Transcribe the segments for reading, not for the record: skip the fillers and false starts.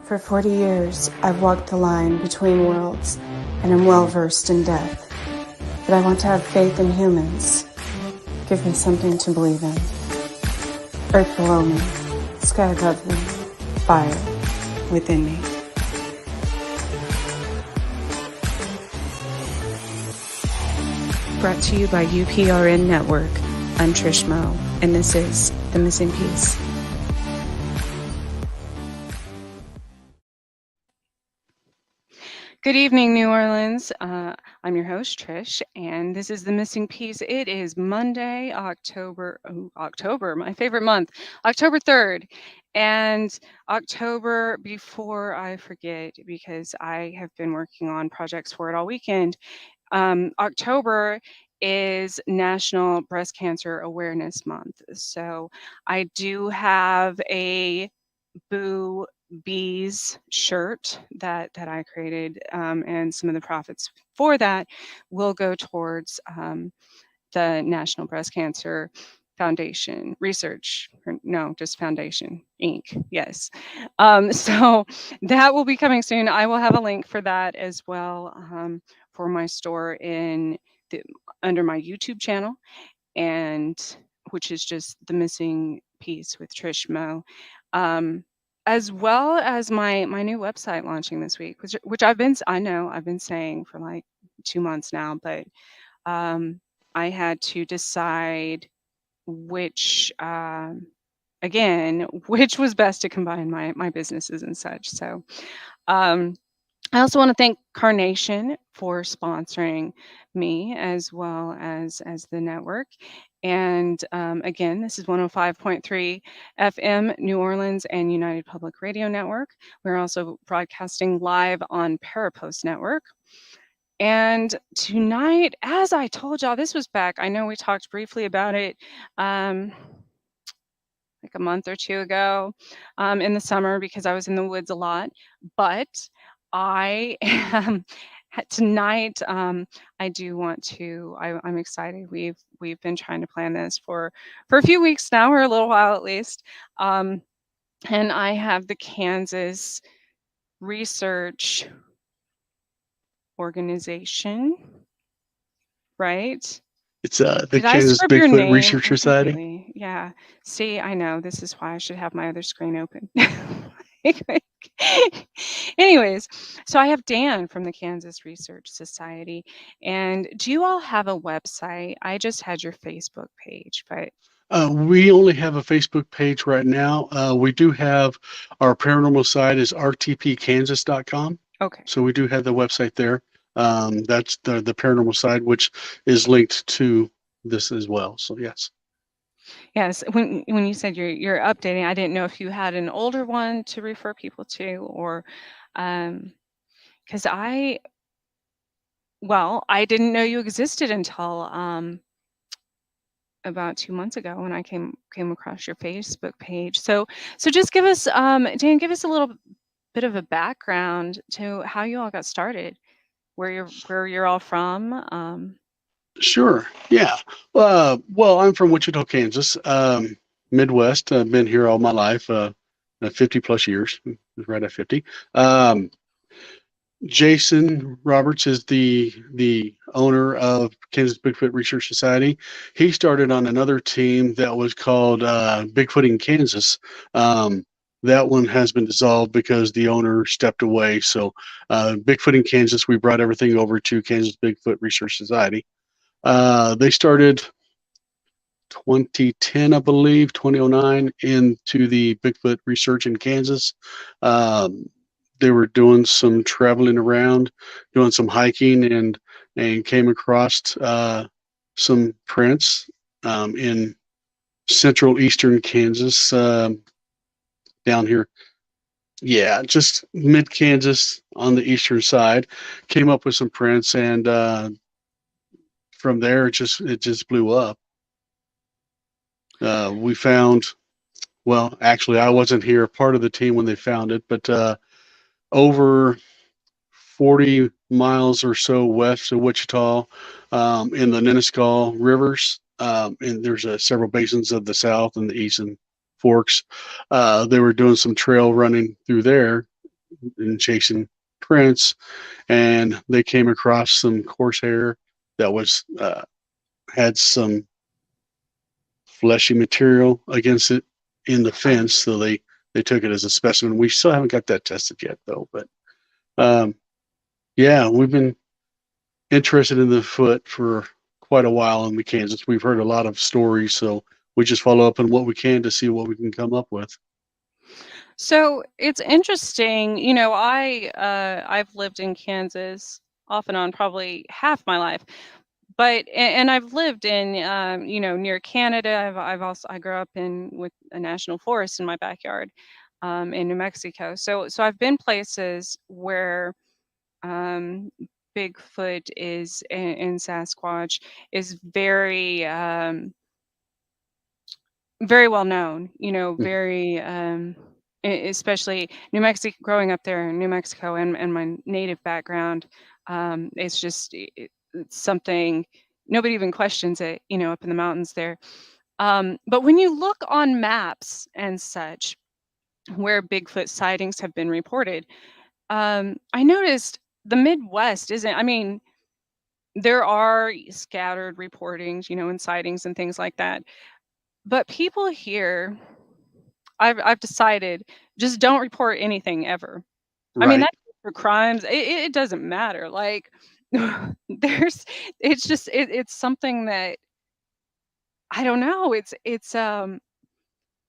For 40 years, I've walked the line between worlds and am well versed in death. But I want to have faith in humans. Give me something to believe in. Earth below me, sky above me, fire within me. Brought to you by UPRN Network. I'm Trish Moe, and this is The Missing Piece. Good evening, New Orleans. I'm your host, Trish, and this is The Missing Piece. It is Monday, October, my favorite month, October 3rd. And October, before I forget, because I have been working on projects for it all weekend, October is National Breast Cancer Awareness Month. So I do have a Boo Bees shirt that I created, and some of the profits for that will go towards the National Breast Cancer Foundation Research, just Foundation Inc. Yes. So that will be coming soon. I will have a link for that as well, for my store under my YouTube channel, and which is just The Missing Piece with Trish Moe. As well as my new website launching this week, which I've been saying for like 2 months now, but I had to decide which was best to combine my businesses and such. So I also want to thank Carnation for sponsoring me, as well as the network. And again, this is 105.3 FM New Orleans and United Public Radio Network. We're also broadcasting live on Parapost Network. And tonight, as I told y'all, this was back, I know we talked briefly about it like a month or two ago in the summer, because I was in the woods a lot. But I am tonight. I do want to. I'm excited. We've been trying to plan this for a few weeks now, or a little while at least. And I have the Kansas Research Organization, right? It's the Kansas Bigfoot Research Society. Yeah. See, I know. This is why I should have my other screen open. Anyways, so I have Dan from the Kansas Research Society. And do you all have a website? I just had your Facebook page, but we only have a Facebook page right now. We do have our paranormal site is rtpkansas.com. Okay. So we do have the website there. That's the paranormal side, which is linked to this as well. So yes. Yes. When you said you're updating, I didn't know if you had an older one to refer people to, or because I didn't know you existed until about 2 months ago when I came across your Facebook page. So just give us, Dan, give us a little bit of a background to how you all got started, where you're all from. Sure. Yeah. Well, I'm from Wichita, Kansas, Midwest. I've been here all my life, 50 plus years, right at 50. Jason Roberts is the owner of Kansas Bigfoot Research Society. He started on another team that was called Bigfooting Kansas. That one has been dissolved because the owner stepped away. So Bigfooting Kansas, we brought everything over to Kansas Bigfoot Research Society. They started 2010, I believe, 2009, into the Bigfoot research in Kansas. They were doing some traveling around, doing some hiking, and came across some prints in central eastern Kansas, down here. Yeah, just mid Kansas on the eastern side. Came up with some prints, and from there, it just blew up. We found, well, actually, I wasn't here, part of the team when they found it, but over 40 miles or so west of Wichita, in the Nenaskal rivers, and there's several basins of the south and the east and forks. They were doing some trail running through there, and chasing prints, and they came across some horsehair that was had some fleshy material against it in the Huh. fence. So they took it as a specimen. We still haven't got that tested yet, though. But um, yeah, we've been interested in the foot for quite a while in Kansas. We've heard a lot of stories, so we just follow up on what we can to see what we can come up with. So it's interesting, you know, I've lived in Kansas off and on probably half my life, but and I've lived in you know, near Canada. I've also I grew up in with a national forest in my backyard in New Mexico. So I've been places where um, Bigfoot is and Sasquatch is very well known, you know, Mhm. very especially New Mexico, growing up there in New Mexico and my native background, it's just it's something nobody even questions it, you know, up in the mountains there. But when you look on maps and such where Bigfoot sightings have been reported, I noticed the Midwest isn't, I mean, there are scattered reportings, you know, and sightings and things like that. But people here, I've decided, just don't report anything ever. I mean, Right. that's for crimes, it doesn't matter, like, there's it's just it's something that I don't know,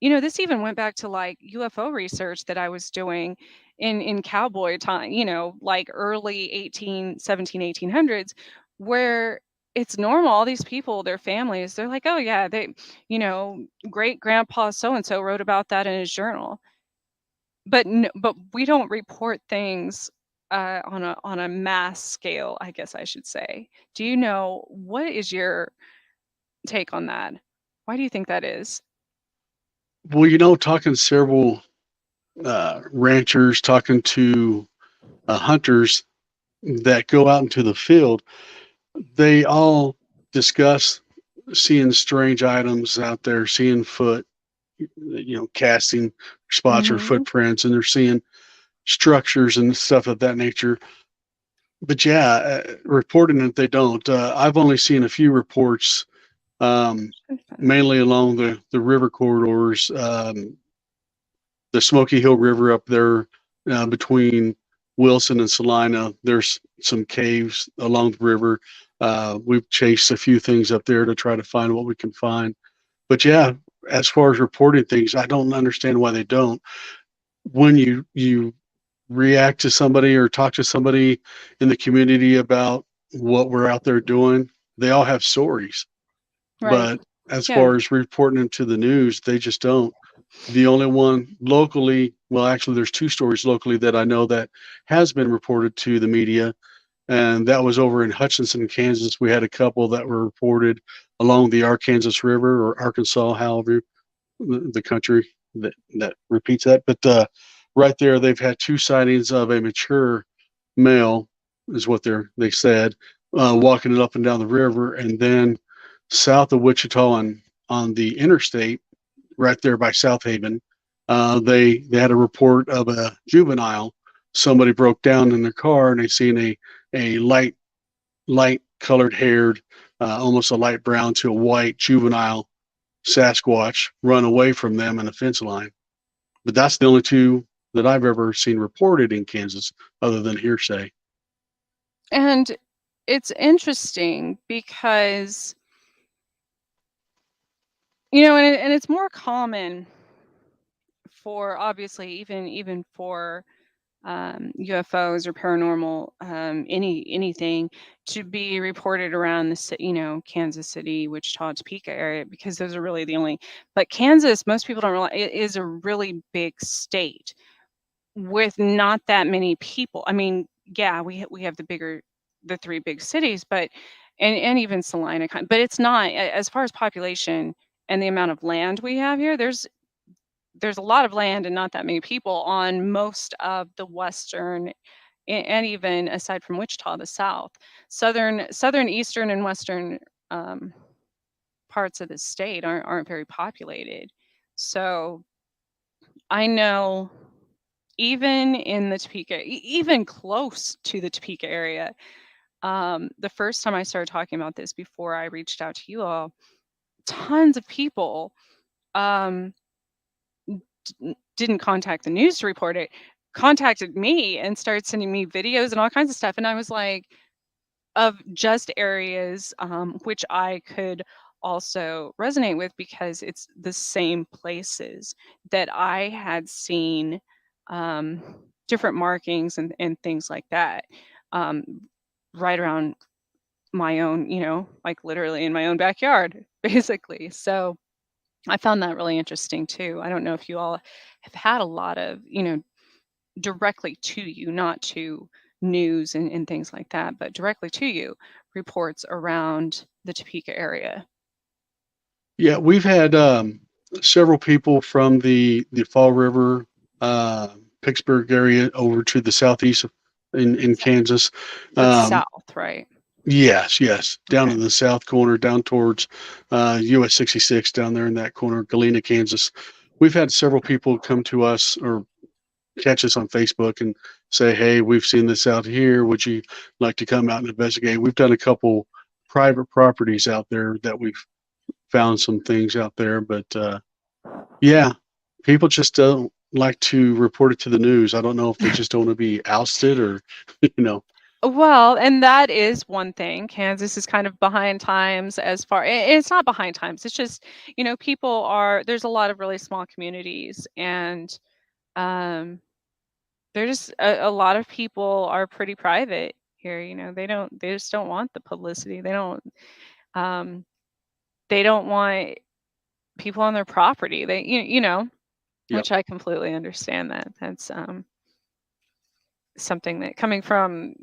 you know, this even went back to, like, UFO research that I was doing in cowboy time, you know, like, early 1800s, where it's normal, all these people, their families, they're like, "Oh, yeah, they you know, great grandpa so and so wrote about that in his journal." But we don't report things, on a mass scale, I guess I should say. Do you know what is your take on that? Why do you think that is? Well, talking to several ranchers, talking to hunters that go out into the field, they all discuss seeing strange items out there, seeing foot, casting spots or Mhm. footprints, and they're seeing structures and stuff of that nature. But yeah, reporting it, they don't. I've only seen a few reports, um, mainly along the river corridors, the Smoky Hill River up there between Wilson and Salina. There's some caves along the river. We've chased a few things up there to try to find what we can find. But yeah, as far as reporting things, I don't understand why they don't. When you react to somebody or talk to somebody in the community about what we're out there doing, they all have stories. Right. But as Yeah. far as reporting them to the news, they just don't. The only one locally, well, actually, there's two stories locally that I know that has been reported to the media, and that was over in Hutchinson, Kansas. We had a couple that were reported along the Arkansas River or Arkansas, however the country that repeats that. But right there, they've had two sightings of a mature male, is what they said, walking it up and down the river, and then south of Wichita on the interstate, right there by South Haven, they had a report of a juvenile. Somebody broke down in their car and they seen a light colored haired, almost a light brown to a white juvenile Sasquatch run away from them in a fence line. But that's the only two that I've ever seen reported in Kansas, other than hearsay. And it's interesting because, you know, and it's more common for obviously even for UFOs or paranormal, anything to be reported around you know, Kansas City, Wichita, Topeka area, because those are really the only. But Kansas, most people don't realize, it is a really big state with not that many people. I mean, yeah, we have the three big cities, but and even Salina, but it's not as far as population and the amount of land we have here. There's a lot of land and not that many people on most of the western and even aside from Wichita, the south, southern, eastern, and western um, parts of the state aren't very populated. So I know even in the Topeka, even close to the Topeka area. The first time I started talking about this before I reached out to you all, tons of people um, didn't contact the news to report it, contacted me and started sending me videos and all kinds of stuff. And I was like, of just areas which I could also resonate with because it's the same places that I had seen um, different markings and things like that um, right around my own, like literally in my own backyard, basically. So I found that really interesting too. I don't know if you all have had a lot of, directly to you, not to news and things like that, but directly to you, reports around the Topeka area. Yeah, we've had several people from the Fall River, uh, Pittsburgh area over to the southeast in Kansas. That's Um, south, right? yes, yes, down Okay. in the south corner, down towards US 66, down there in that corner, Galena, Kansas. We've had several people come to us or catch us on Facebook and say, "Hey, we've seen this out here. Would you like to come out and investigate?" We've done a couple private properties out there that we've found some things out there, but yeah, people just don't like to report it to the news. I don't know if they just don't want to be ousted or, you know. Well, and that is one thing. Kansas is kind of behind times as far it's not behind times. It's just, people are there's a lot of really small communities and um they're just a lot of people are pretty private here, they just don't want the publicity. Um they don't want people on their property. Yep, Which I completely understand that. That's something that coming from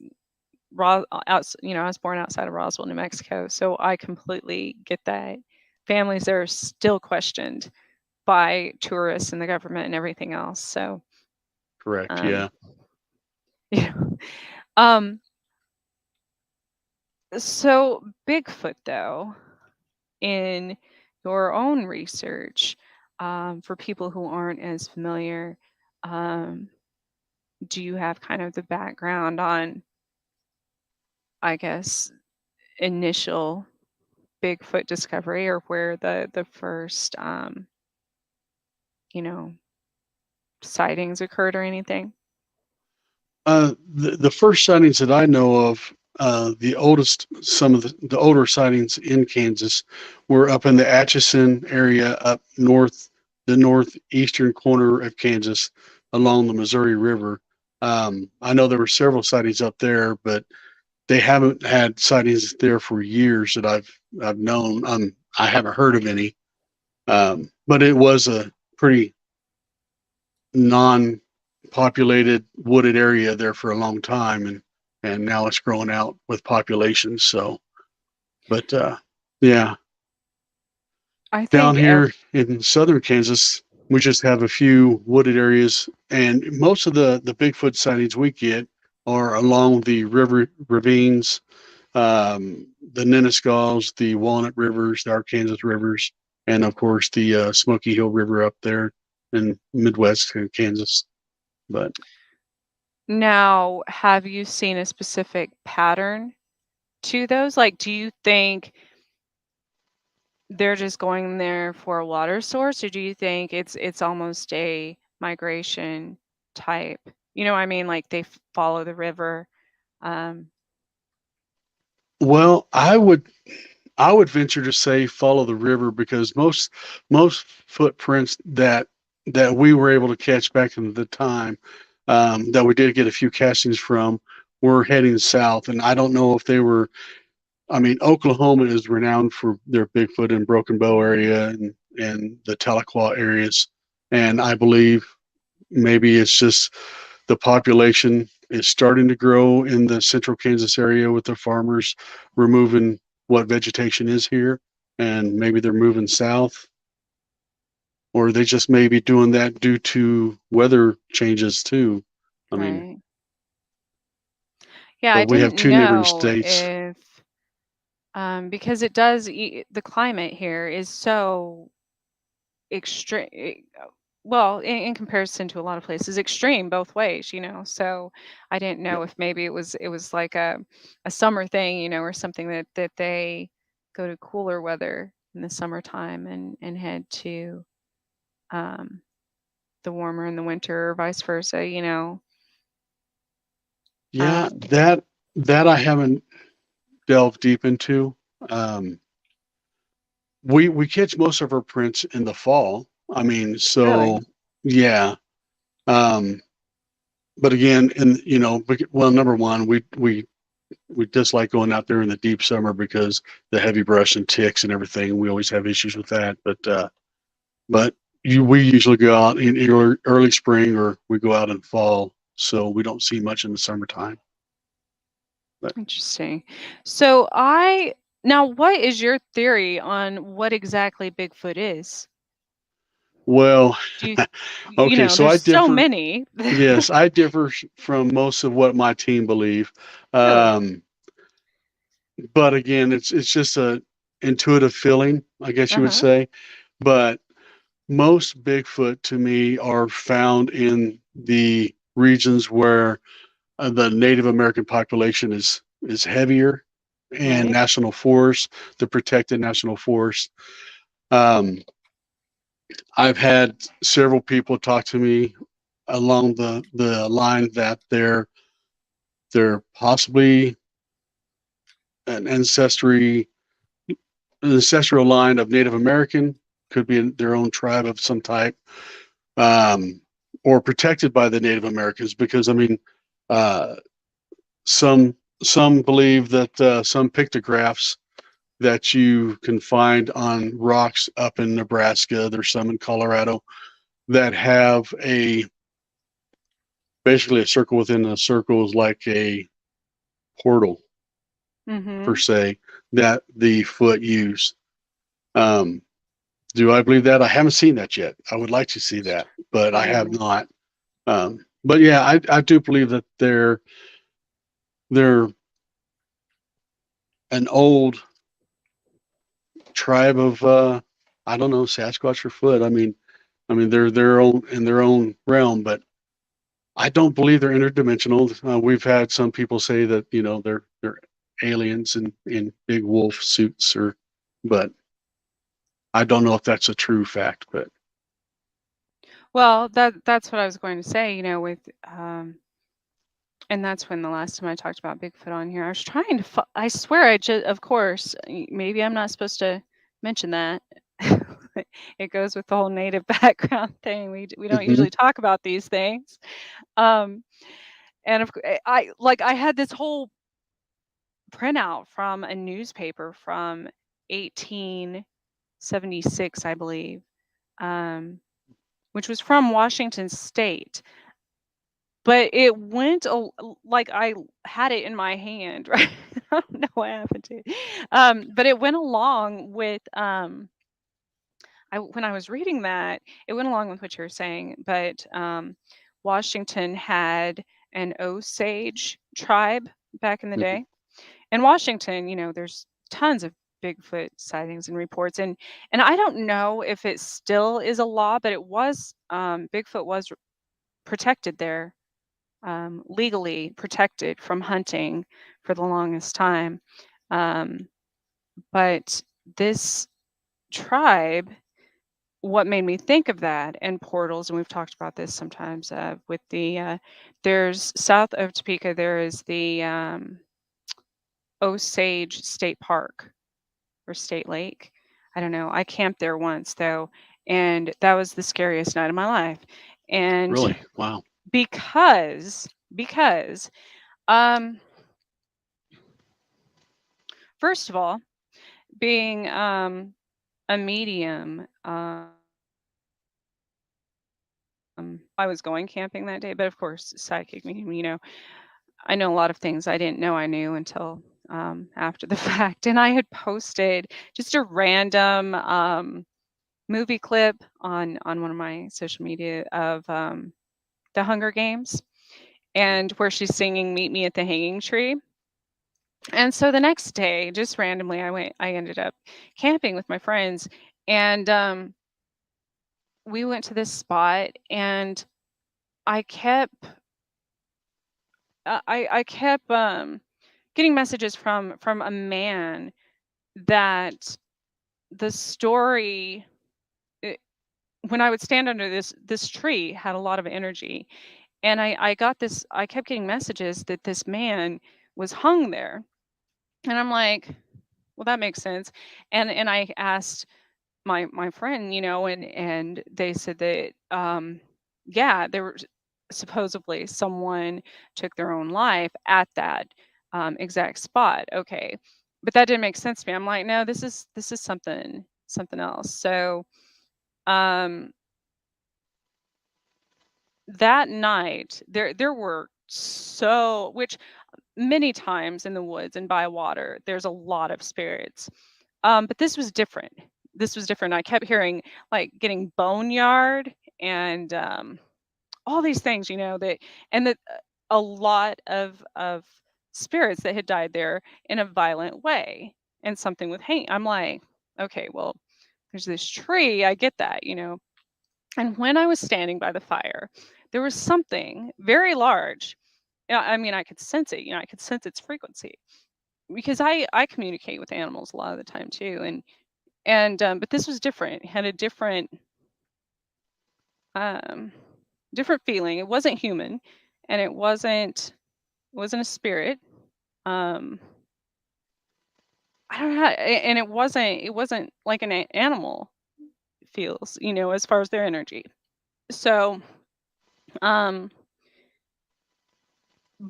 I was born outside of Roswell, New Mexico, so I completely get that. Families are still questioned by tourists and the government and everything else. So, correct. um, Yeah. yeah. Um, so Bigfoot, though, in your own research, for people who aren't as familiar, um, do you have kind of the background on, I guess, initial Bigfoot discovery or where the first you know, sightings occurred or anything? The first sightings that I know of, some of the older sightings in Kansas were up in the Atchison area up north, the northeastern corner of Kansas along the Missouri River. I know there were several sightings up there, but they haven't had sightings there for years that I've known. I haven't heard of any, but it was a pretty non-populated wooded area there for a long time, and now it's growing out with populations. So, but yeah, I down think here in southern Kansas, we just have a few wooded areas, and most of the Bigfoot sightings we get are along the river ravines, the Nenaskals, the Walnut Rivers, the Arkansas rivers, and of course the Smoky Hill River up there in Midwest Kansas. But now, have you seen a specific pattern to those? Like, do you think they're just going there for a water source, or do you think it's almost a migration type? You know what I mean? Like they follow the river. Um, well, I would venture to say follow the river because most footprints that we were able to catch back in the time, that we did get a few castings from were heading south, and I don't know if they were. I mean, Oklahoma is renowned for their Bigfoot and Broken Bow area and the Tahlequah areas, and I believe maybe it's just the population is starting to grow in the central Kansas area with the farmers removing what vegetation is here, and maybe they're moving south, or they just may be doing that due to weather changes too. I mean, right. Yeah, I but we have didn't two neighboring know states. if because the climate here is so extreme. well, in comparison to a lot of places, extreme both ways, So I didn't Yep. know if maybe it was like a summer thing, or something that they go to cooler weather in the summertime and head to um, the warmer in the winter, or vice versa. Yeah, Um, that I haven't delved deep into. Um, we catch most of our prints in the fall. I mean, really? so yeah. Um, but again, well, number one, we dislike going out there in the deep summer because the heavy brush and ticks and everything. We always have issues with that. But we usually go out in early spring, or we go out in fall, so we don't see much in the summertime. But Interesting. So I now, what is your theory on what exactly Bigfoot is? well, Do you, okay, so I there's so differ. many. Yes, I differ from most of what my team believe. Really? Um, but again, it's just a intuitive feeling, I guess you would Uh-huh. say. But most Bigfoot to me are found in the regions where the Native American population is heavier, and Right. national forest, the protected national forest. Um, I've had several people talk to me along the line that they're possibly an ancestral line of Native American, could be their own tribe of some type, um, or protected by the Native Americans. Because I mean, uh, some some believe that some pictographs that you can find on rocks up in Nebraska, there's some in Colorado, that have a basically a circle within a circle, is like a portal per Mm-hmm. se, that the foot use. Um, do I believe that? I haven't seen that yet. I would like to see that, but I have Really? not. But yeah, I do believe that they're an old tribe of I don't know, Sasquatch or Foot. I mean they're their own in their own realm, but I don't believe they're interdimensional. We've had some people say that they're aliens in big wolf suits, but I don't know if that's a true fact. But Well, that's what I was going to say, with and that's when the last time I talked about Bigfoot on here, I was trying to I swear I just, of course, maybe I'm not supposed to mention that. It goes with the whole native background thing. We don't mhm, usually talk about these things. Um, and I had this whole printout from a newspaper from 1876, I believe, um, which was from Washington State. But it went like I had it in my hand, right? I don't know what happened to it. But it went along with when I was reading that, it went along with what you were saying. But Washington had an Osage tribe back in the mhm. day. In Washington, there's tons of Bigfoot sightings and reports, and I don't know if it still is a law, but it was Bigfoot was protected there, legally protected from hunting for the longest time. Um, but this tribe, what made me think of that and portals, and we've talked about this sometimes with there's south of Topeka, there is the Osage State Park or State Lake. I don't know. I camped there once though, and that was the scariest night of my life. And Really, wow, because um first of all, being a medium, I was going camping that day, but of course, psychic medium, I know a lot of things I didn't know I knew until after the fact. And I had posted just a random movie clip on one of my social media of the Hunger Games, and where she's singing "Meet Me at the Hanging Tree." And so the next day, just randomly, I ended up camping with my friends, and we went to this spot, and I kept I kept getting messages from a man that the story, it, when I would stand under this tree, had a lot of energy. And I kept getting messages that this man was hung there. And I'm like, well, that makes sense. And I asked my friend, and they said that yeah, there were supposedly someone took their own life at that exact spot. Okay. But that didn't make sense to me. I'm like, no, this is something else. So um that night there were so which many times in the woods and by water there's a lot of spirits. But this was different. This was different. I kept hearing like getting boneyard and all these things, that and that a lot of spirits that had died there in a violent way, and something with hang. I'm like, okay, well, there's this tree. I get that. And when I was standing by the fire, there was something very large. Yeah, I mean, I could sense it. I could sense its frequency because I communicate with animals a lot of the time too, and but this was different. It had a um, different feeling. It wasn't human, and it wasn't a spirit. Um, I don't know, and it wasn't like an animal feels, as far as their energy. So, um,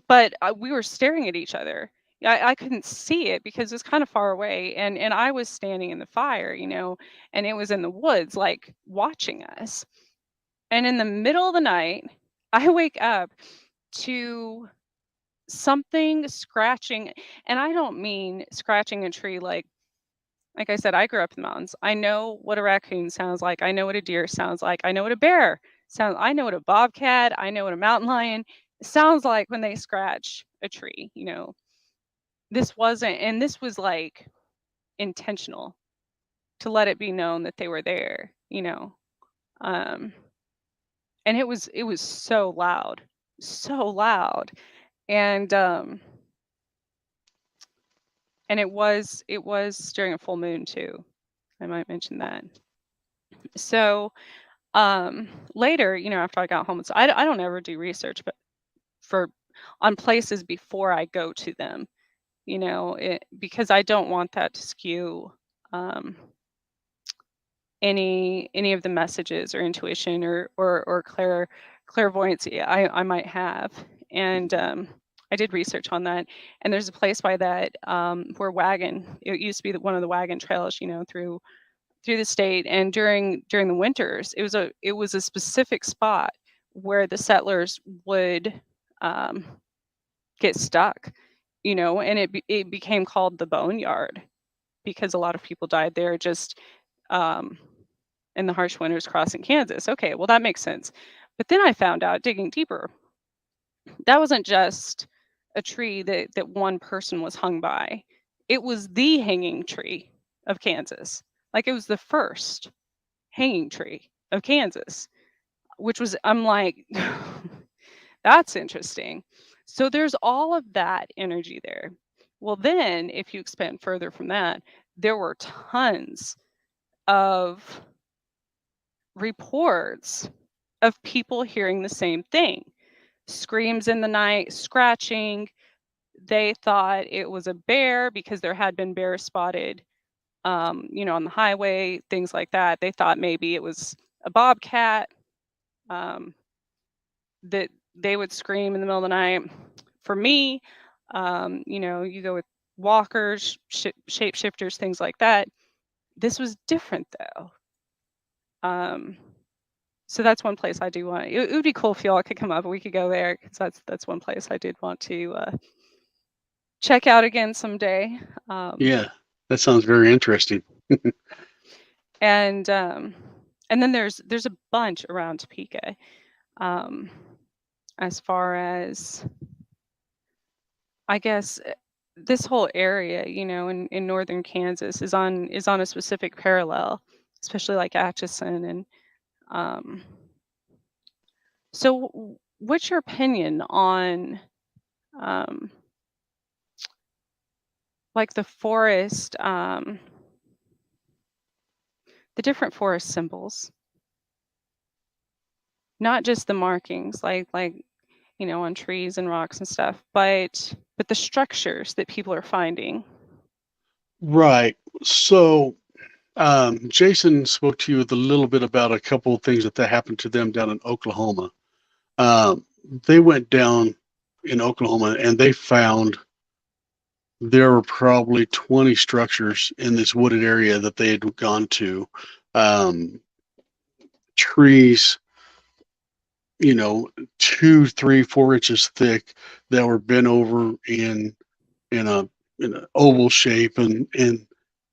but we were staring at each other. Yeah, I couldn't see it because it was kind of far away, and I was standing in the fire, and it was in the woods, like watching us. And in the middle of the night, I wake up to something scratching, and I don't mean scratching a tree like I said, I grew up in the mountains. I know what a raccoon sounds like. I know what a deer sounds like. I know what a bear sounds. I know what a bobcat. I know what a mountain lion sounds like when they scratch a tree. This wasn't, and this was like intentional to let it be known that they were there. Um, and it was so loud, and it was during a full moon too. I might mention that. So later, after I got home, so I don't ever do research, but for on places before I go to them, because I don't want that to skew um, any of the messages or intuition or clairvoyancy I might have. And I did research on that, and there's a place by that where wagon. It used to be one of the wagon trails, through the state, and during the winters it was a specific spot where the settlers would um, get stuck, and it became called the boneyard because a lot of people died there just um, in the harsh winters crossing Kansas. Okay, well, that makes sense. But then I found out, digging deeper, that wasn't just a tree that one person was hung by. It was the hanging tree of Kansas. Like, it was the first hanging tree of Kansas, which was, I'm like, that's interesting. So there's all of that energy there. Well, then if you expand further from that, there were tons of reports of people hearing the same thing: screams in the night, scratching. They thought it was a bear because there had been bears spotted, on the highway, things like that. They thought maybe it was a bobcat, um, that they would scream in the middle of the night. For me, you go with walkers, shapeshifters, things like that. This was different though. Um, so that's one place I do want. It would be cool if y'all could come up and we could go there, because that's one place I did want to check out again someday. Um, Yeah, that sounds very interesting. and then there's a bunch around Topeka. Um, as far as, I guess, this whole area, in northern Kansas is on a specific parallel, especially like Atchison, and Um, so, what's your opinion on um, like the forest, the different forest symbols, not just the markings, like on trees and rocks and stuff, but the structures that people are finding. Right. So, Jason spoke to you with a little bit about a couple of things that happened to them down in Oklahoma. Um, they went down in Oklahoma and they found there were probably 20 structures in this wooded area that they had gone to. Um, trees, you know, 2, 3, 4 inches thick that were bent over in a in an oval shape, and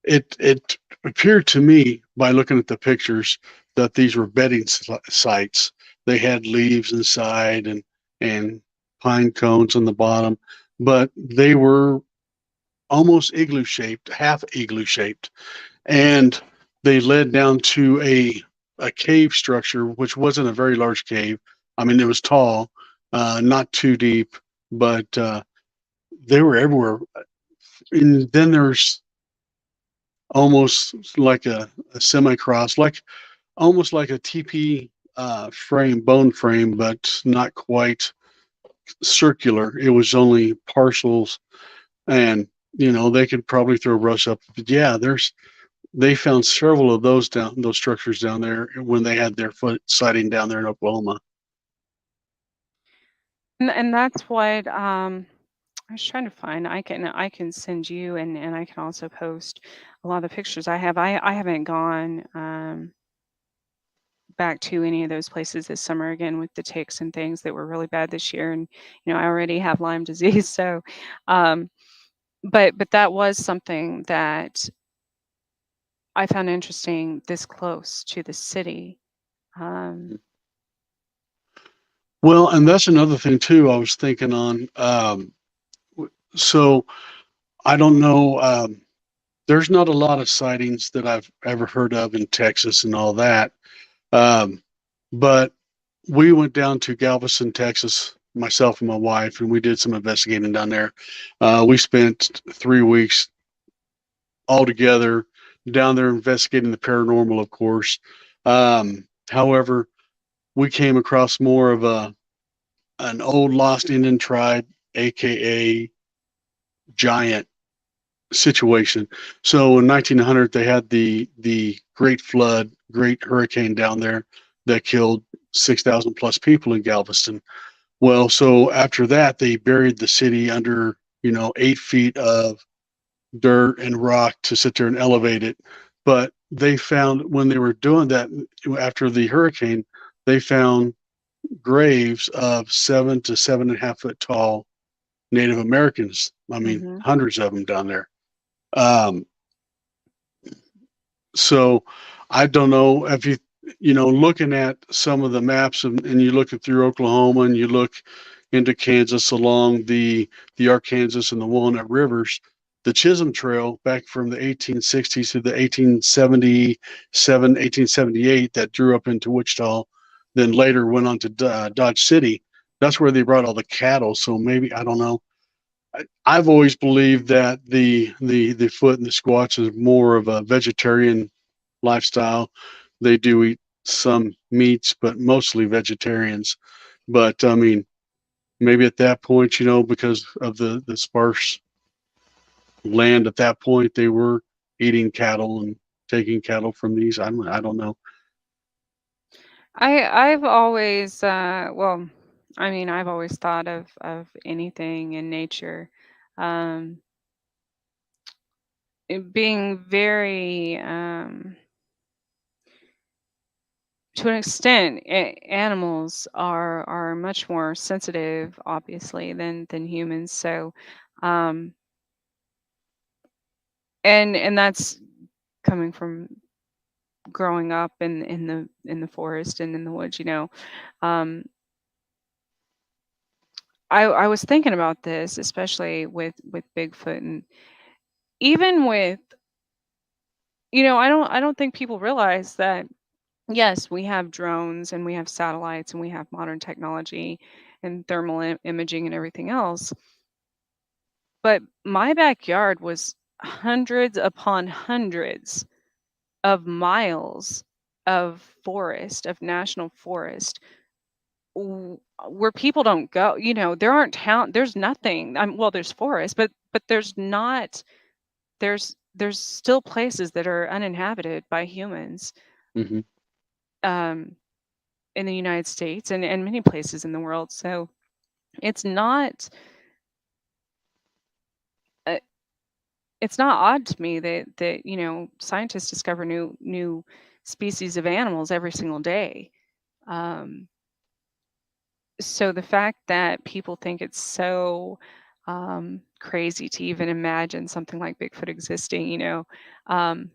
it appeared to me by looking at the pictures that these were bedding sites. They had leaves inside and pine cones on the bottom, but they were almost igloo shaped, half igloo shaped, and they led down to a cave structure, which wasn't a very large cave. I mean, it was tall, not too deep, but they were everywhere. And then there's almost like a semi cross, like almost like a TP frame, bone frame, but not quite circular. It was only partials, and they could probably throw brush up. But yeah, they found several of those structures down there when they had their foot sighting down there in Oklahoma. And that's what I was trying to find. I can send you, and I can also post a lot of the pictures I have. I haven't gone back to any of those places this summer again with the ticks and things that were really bad this year, and I already have Lyme disease, so um, but that was something that I found interesting this close to the city. Um, Well, and that's another thing too. I was thinking on. So I don't know. There's not a lot of sightings that I've ever heard of in Texas and all that. Um, but we went down to Galveston, Texas, myself and my wife, and we did some investigating down there. We spent 3 weeks all together down there investigating the paranormal, of course. However, we came across more of an old lost Indian tribe, aka giant situation. So in 1900, they had the Great Flood, Great Hurricane down there that killed 6,000 plus people in Galveston. Well, so after that, they buried the city under 8 feet of dirt and rock to sit there and elevate it. But they found when they were doing that after the hurricane, they found graves of 7 to 7.5 foot tall Native Americans. I mean, mhm. hundreds of them down there. Um, so I don't know if looking at some of the maps and you look at through Oklahoma and you look into Kansas along the Arkansas and the Walnut Rivers, the Chisholm Trail back from the 1860s to the 1877, 1878 that drew up into Wichita, then later went on to Dodge City. That's where they brought all the cattle. So maybe I don't know. I've always believed that the foot and the squatch is more of a vegetarian lifestyle. They do eat some meats, but mostly vegetarians. But I mean, maybe at that point, because of the sparse land at that point, they were eating cattle and taking cattle from these. I don't know. I've always well, I mean, I've always thought of anything in nature, um, it being very to an extent, animals are much more sensitive, obviously, than humans. So, um, and that's coming from growing up in the forest and in the woods. Um, I was thinking about this, especially with Bigfoot, and even with I don't think people realize that. Yes, we have drones and we have satellites and we have modern technology and thermal imaging and everything else. But my backyard was hundreds upon hundreds of miles of forest, of national forest, where people don't go. There aren't there's nothing. Well, there's forest, but there's not. There's still places that are uninhabited by humans. Hmm. Um, in the United States and many places in the world. So it's not uh, it's not odd to me that scientists discover new species of animals every single day. Um, so the fact that people think it's so crazy to even imagine something like Bigfoot existing, um,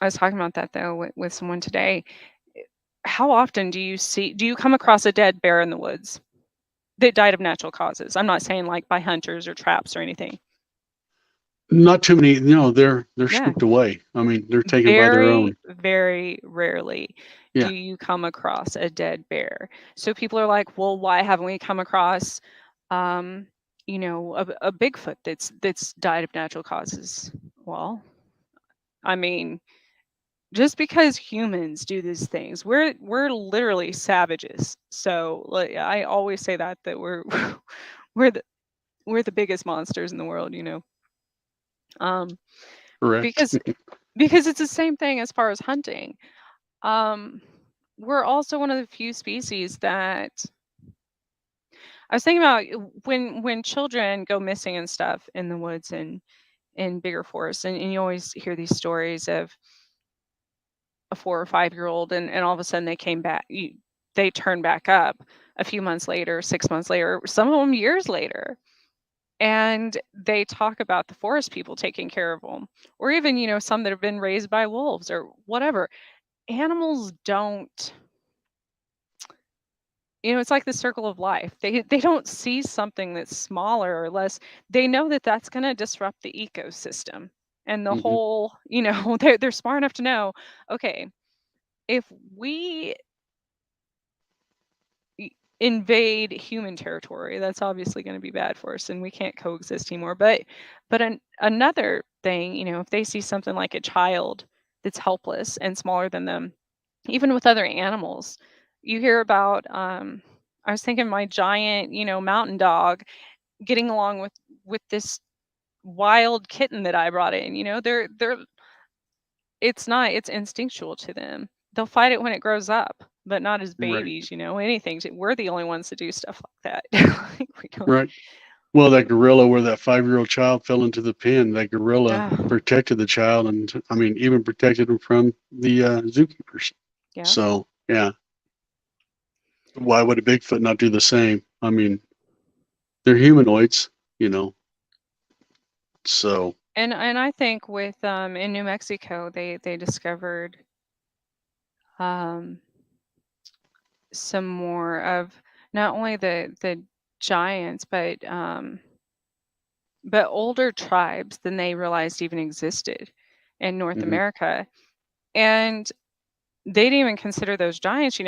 I was talking about that though with someone today. How often do you come across a dead bear in the woods that died of natural causes? I'm not saying like by hunters or traps or anything. Not too many. They're Yeah. spooked away. I mean, they're taken by their Very, own. very rarely do Yeah. you come across a dead bear. So people are like, well, why haven't we come across, um, a Bigfoot that's died of natural causes? Well, I mean, just because humans do these things, we're literally savages. So like, I always say that we're we're the we're the biggest monsters in the world. Um, Correct. because because it's the same thing as far as hunting. Um, we're also one of the few species that I was thinking about when children go missing and stuff in the woods and in bigger forests, and you always hear these stories of a 4 or 5 year old, and all of a sudden they came back, they turn back up a few months later, 6 months later, some of them years later. And they talk about the forest people taking care of them, or even some that have been raised by wolves or whatever. Animals don't, it's like the circle of life. They don't see something that's smaller or less. They know that that's going to disrupt the ecosystem and the Hmm. whole. They're smart enough to know. Okay, if we invade human territory, that's obviously going to be bad for us, and we can't coexist anymore. But another thing, if they see something like a child that's helpless and smaller than them, even with other animals, you hear about. I was thinking my giant, mountain dog getting along with this wild kitten that I brought in. They're it's instinctual to them. They'll fight it when it grows up, but not as Right. babies. Anything. We're the only ones that do stuff like that. Like we don't. Right. Well, that gorilla where that 5-year-old child fell into the pen, that gorilla Oh, protected the child, and I mean, even protected him from the zookeepers. yeah. So, yeah, why would a Bigfoot not do the same? I mean, they're humanoids, you know. So, And I think with in New Mexico they discovered um some more of not only the giants but older tribes than they realized even existed in North mhm, America. And they didn't even consider those giants.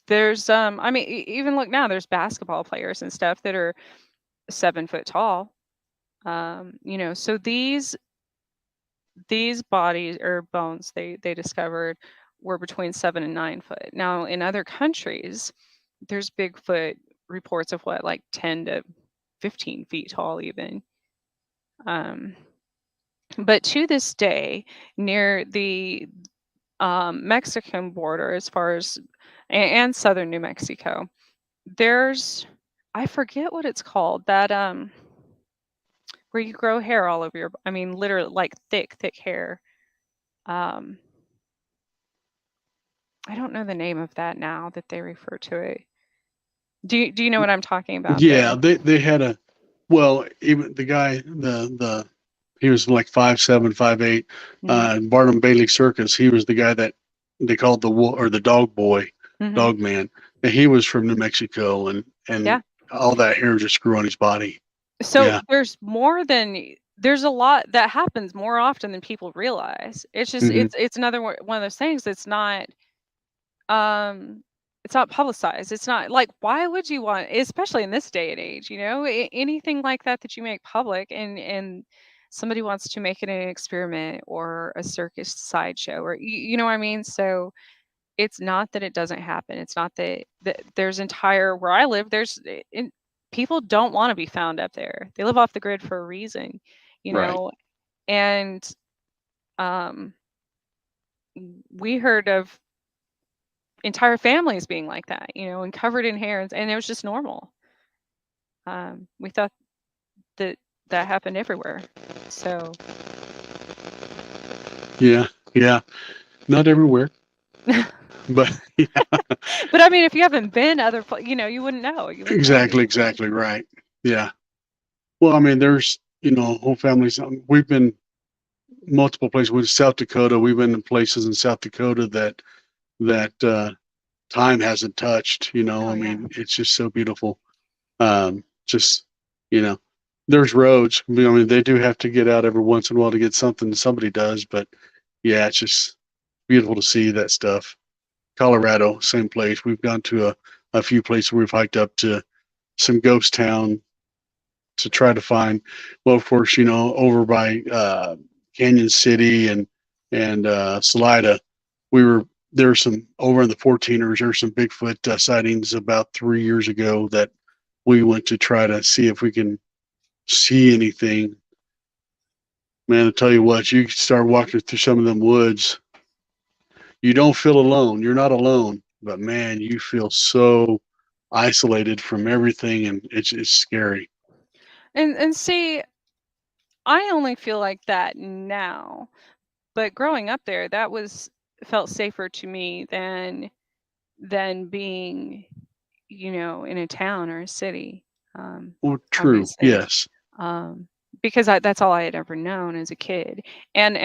There's I mean even look now, there's basketball players and stuff that are 7 foot tall. So these bodies or bones they discovered were between 7 and 9 foot. Now in other countries, there's Bigfoot reports of what, like 10 to 15 feet tall even. Um, but to this day, near the Mexican border, as far as and southern New Mexico, there's, I forget what it's called, that where you grow hair all over your, I mean literally like thick hair. Um, I don't know the name of that now that they refer to it. Do you know what I'm talking about yeah, though? they had a, well, even the guy, the he was like 5'7", 5'8", Mhm. Barnum Bailey Circus. He was the guy that they called the or the dog boy, Mhm. dog man, and he was from New Mexico, and Yeah. all that hair just grew on his body. So Yeah. there's more than there's a lot that happens more often than people realize. It's just Hmm. it's another one of those things that's not um it's not publicized. It's not like, why would you want, especially in this day and age, anything like that that you make public, and somebody wants to make it an experiment or a circus sideshow, or you know what I mean? So it's not that it doesn't happen. It's not that there's entire where I live, people don't want to be found up there. They live off the grid for a reason, you Right. know, and um we heard of entire families being like that, and covered in hair, and it was just normal. We thought that that happened everywhere. So, Yeah. Yeah. Not everywhere, but but yeah, I mean, if you haven't been you wouldn't know. You wouldn't know these exactly, things. exactly right. Yeah. Well, I mean, there's, whole families. We've been multiple places. With South Dakota, we've been in places in South Dakota that time hasn't touched. Oh I yeah. mean, it's just so beautiful. Just, you know, there's roads. I mean, they do have to get out every once in a while to get something. Somebody does, but yeah, it's just beautiful to see that stuff. Colorado, same place. We've gone to a few places where we've hiked up to some ghost town to try to find. Well, of course, over by Canyon City and Salida, we were there. Were some over in the 14ers. There's some Bigfoot sightings about 3 years ago that we went to try to see if we can see anything. Man, I tell you what, you start walking through some of them woods, you don't feel alone. You're not alone, but man, you feel so isolated from everything, and it's scary. And see, I only feel like that now, but growing up there, that was felt safer to me than being, in a town or a city. Um, Well, true. Obviously, Yes. um, because that's all I had ever known as a kid. And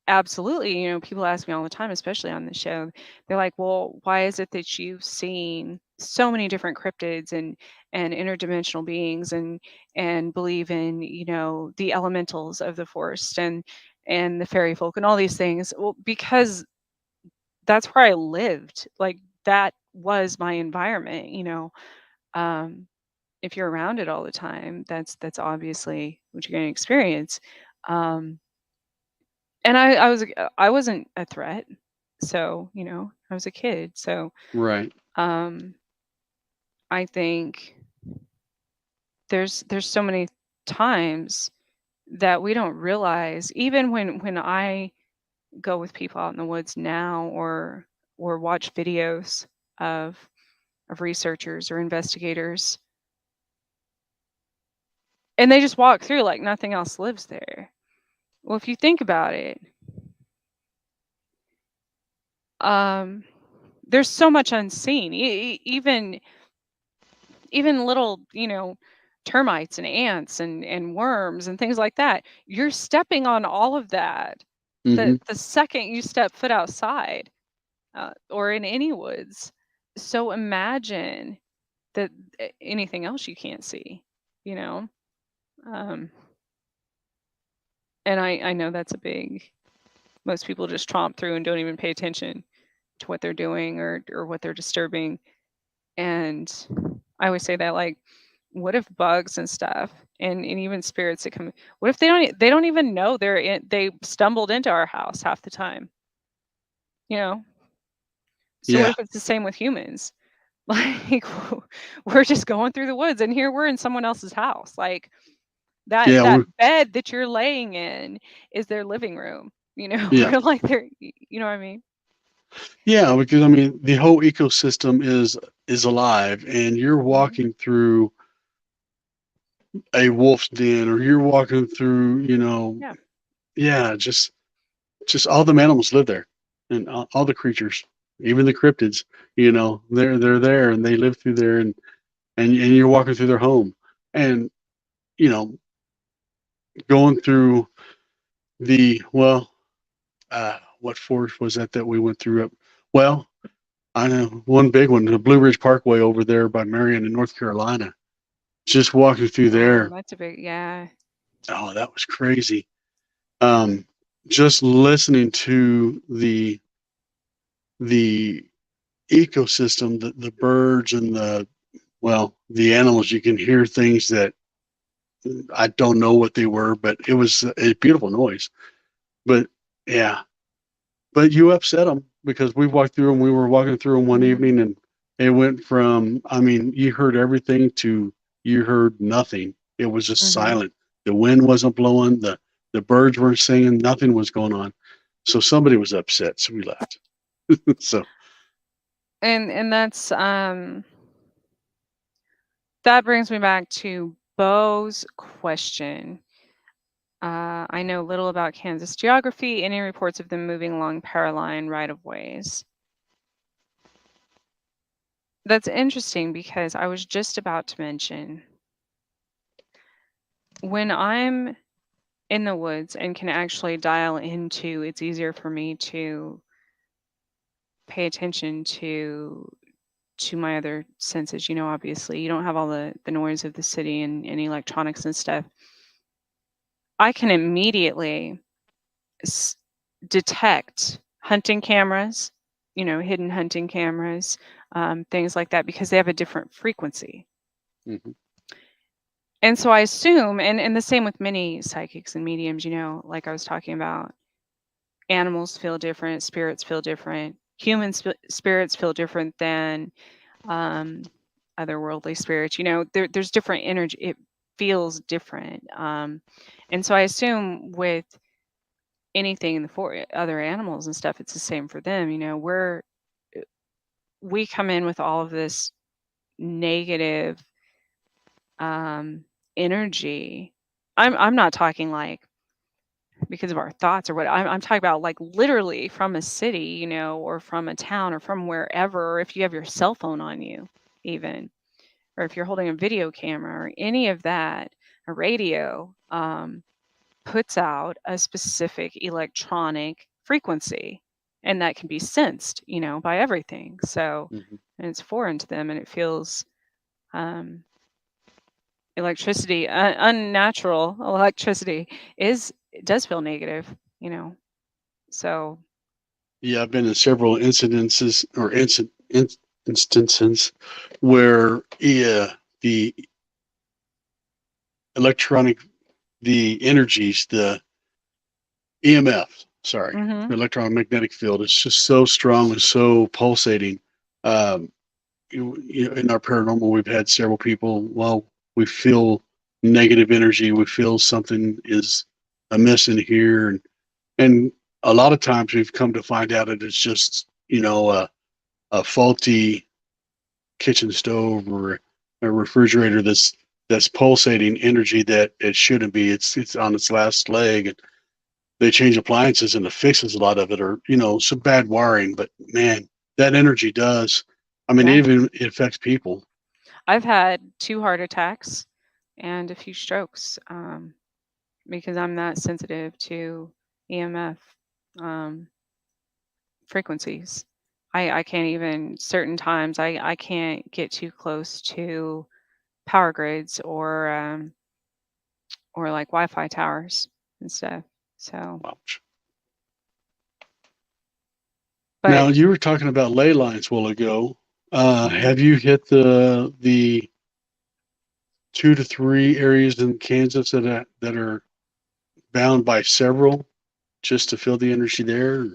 absolutely, people ask me all the time, especially on the show. They're like, "Well, why is it that you've seen so many different cryptids and interdimensional beings and believe in, the elementals of the forest and the fairy folk and all these things?" Well, because that's where I lived. Like, that was my environment. Um, if you're around it all the time, that's obviously what you're going to experience. Um, and I wasn't a threat, so I was a kid. So Right. um, I think there's so many times that we don't realize, even when I go with people out in the woods now, or watch videos of researchers or investigators, and they just walk through like nothing else lives there. Well, if you think about it, um, there's so much unseen. Even little, termites and ants and worms and things like that. You're stepping on all of that Hmm. the second you step foot outside, or in any woods. So imagine that anything else you can't see, you know. Um, and I know that's a big. Most people just tromp through and don't even pay attention to what they're doing or what they're disturbing. And I always say that, like, what if bugs and stuff and even spirits that come, what if they don't even know they stumbled into our house half the time, you know? So what Yeah. if it's the same with humans? Like, we're just going through the woods and here we're in someone else's house. Like, that Yeah. that bed that you're laying in is their living room, Yeah. or like you know what I mean? Yeah. Because I mean, the whole ecosystem is alive, and you're Mhm. walking through a wolf's den, or you're walking through, Yeah. yeah, just all the animals live there, and all the creatures, even the cryptids. They're there, and they live through there, and you're walking through their home, and you know, going through the well, what forest was that we went through up? Well, I know one big one, the Blue Ridge Parkway over there by Marion in North Carolina. Just walking through Oh, there, that's a big, yeah. Oh, that was crazy. Um, just listening to the ecosystem, the birds and the animals, you can hear things that I don't know what they were, but it was a beautiful noise. But yeah, but you upset them because we walked through and we were walking through them one Mhm. evening and it went from, I mean, you heard everything to you heard nothing. It was just Mhm. silent. The wind wasn't blowing. The birds weren't singing. Nothing was going on. So somebody was upset. So we left. So And that brings me back to Bo's question. I know little about Kansas geography. Any reports of them moving along Paraline right of ways? That's interesting because I was just about to mention when I'm in the woods and can actually dial into, it's easier for me to pay attention to my other senses. Obviously you don't have all the noise of the city and electronics and stuff. I can immediately s- detect hunting cameras, hidden hunting cameras, things like that, because they have a different frequency. mhm, And so I assume, and the same with many psychics and mediums, like I was talking about, animals feel different, spirits feel different, human spirits feel different than um, otherworldly spirits. There's different energy. It feels different. And so I assume with anything in the other animals and stuff, it's the same for them. We come in with all of this negative um, energy. I'm not talking like because of our thoughts or what. I'm talking about like literally from a city, or from a town or from wherever, or if you have your cell phone on you, even, or if you're holding a video camera or any of that, a radio puts out a specific electronic frequency, and that can be sensed, by everything. So, mhm. and it's foreign to them, and it feels um, electricity, unnatural electricity it does feel negative, you know. So, Yeah, I've been in several instances where the electronic, the energies, the EMF, sorry, mhm, the electromagnetic field is just so strong and so pulsating. Um, in our paranormal, we've had several people. Well, we feel negative energy. We feel something is amiss in here, and a lot of times we've come to find out that it's just a faulty kitchen stove or a refrigerator that's pulsating energy that it shouldn't be. It's on its last leg. They change appliances and it fixes a lot of it, or some bad wiring. But man, that energy does. I mean, yeah. it affects people. I've had 2 heart attacks and a few strokes, because I'm that sensitive to EMF um, frequencies. I can't even certain times I can't get too close to power grids or like Wi-Fi towers and stuff. So, Ouch. but Now you were talking about ley lines a while ago. mhm. Have you hit the 2 to 3 areas in Kansas that are bound by several just to feel the energy there?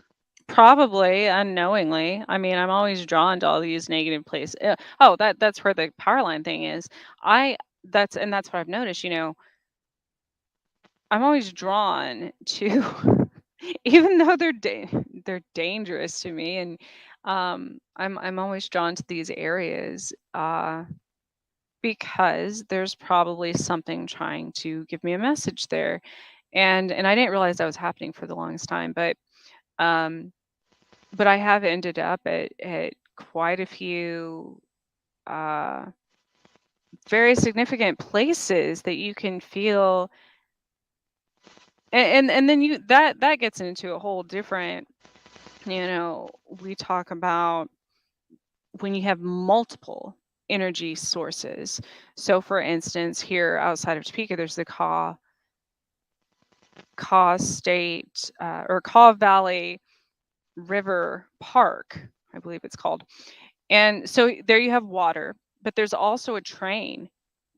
Probably unknowingly. I mean, I'm always drawn to all these negative places. Oh, that's where the power line thing is. I that's what I've noticed. I'm always drawn to, even though they're dangerous to me, and I'm always drawn to these areas because there's probably something trying to give me a message there, and I didn't realize that was happening for the longest time, um, but I have ended up at quite a few uh, very significant places that you can feel, and then that gets into a whole different, we talk about when you have multiple energy sources. So, for instance, here outside of Topeka, there's the Kaw. Kaw Valley River Park, I believe it's called. And so there you have water, but there's also a train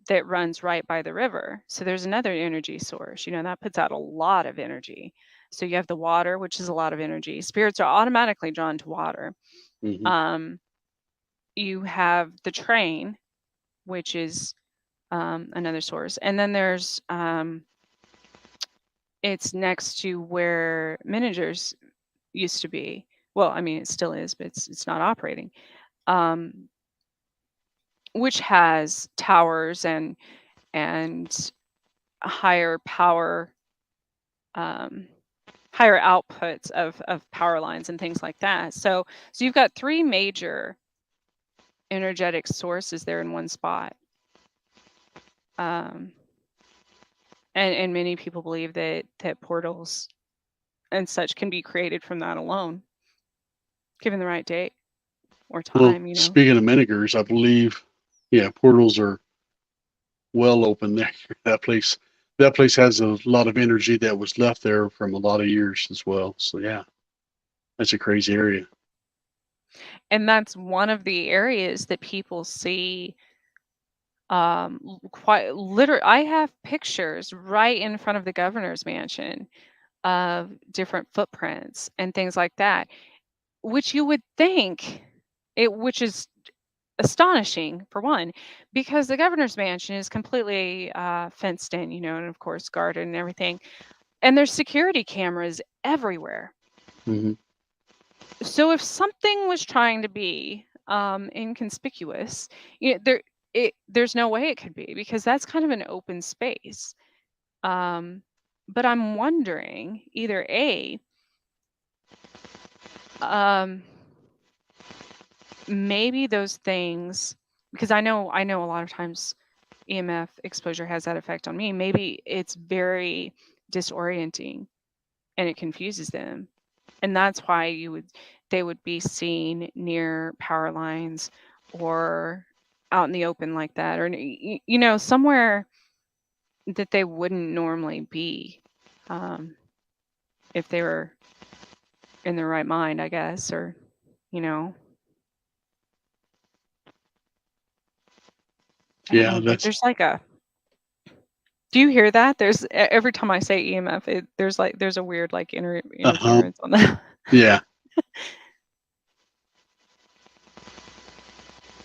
that runs right by the river. So there's another energy source, that puts out a lot of energy. So you have the water, which is a lot of energy. Spirits are automatically drawn to water. Hmm. Um, you have the train, which is another source. And then there's it's next to where Miniatures used to be. Well, I mean, it still is, but it's not operating. Um, which has towers and higher power, um, higher outputs of power lines and things like that. So you've got three major energetic sources there in one spot. Um, and many people believe that portals and such can be created from that alone, given the right date or Well, time. speaking of Meningers, I believe, yeah, portals are well open there. That place has a lot of energy that was left there from a lot of years as well. So yeah, that's a crazy area. And that's one of the areas that people see quite literally. I have pictures right in front of the governor's mansion of different footprints and things like that, which you would think which is astonishing for one, because the governor's mansion is completely fenced in, and of course guarded and everything, and there's security cameras everywhere. Hmm. So if something was trying to be inconspicuous, there's no way it could be, because that's kind of an open space. Um, but I'm wondering, either A, um, maybe those things, because I know a lot of times EMF exposure has that effect on me. Maybe it's very disorienting and it confuses them. And that's why they would be seen near power lines or out in the open like that, or somewhere that they wouldn't normally be, if they were in their right mind, I guess, or you know I don't Yeah, know, but that's there's like a do you hear that? Every time I say EMF, there's a weird like uh-huh. interference on that. Yeah.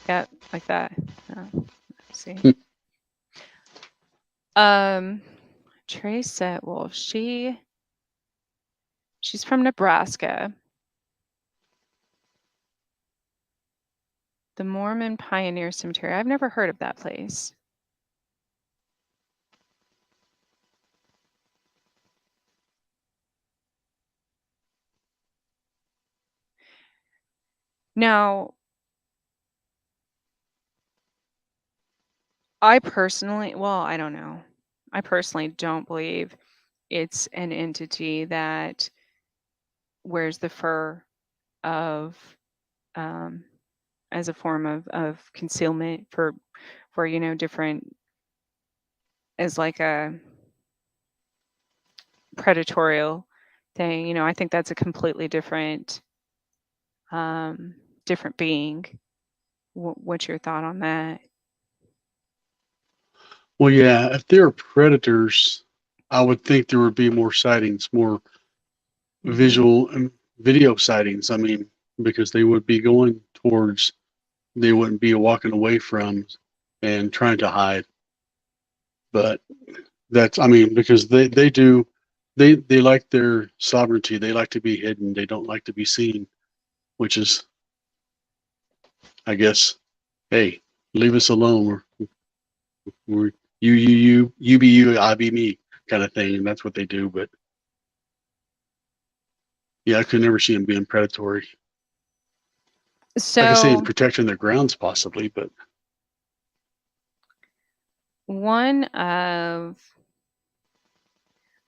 Yeah, like that. Let's see. Um, Trace said, well, she's from Nebraska. The Mormon Pioneer Cemetery. I've never heard of that place. Now, I don't know. I personally don't believe it's an entity that wears the fur of um, as a form of concealment for different, as like a predatorial thing. I think that's a completely um, different being. What's your thought on that? Well, yeah, if they're predators, I would think there would be more sightings, more Hmm. visual and video sightings. I mean, because they would be going towards, they wouldn't be walking away from and trying to hide. But I mean, because they do, they like their sovereignty. They like to be hidden. They don't like to be seen, which is, I guess, hey, leave us alone. We're you be you, I be me kind of thing. And that's what they do. But yeah, I could never see them being predatory. I could see them So protecting their grounds possibly, but one of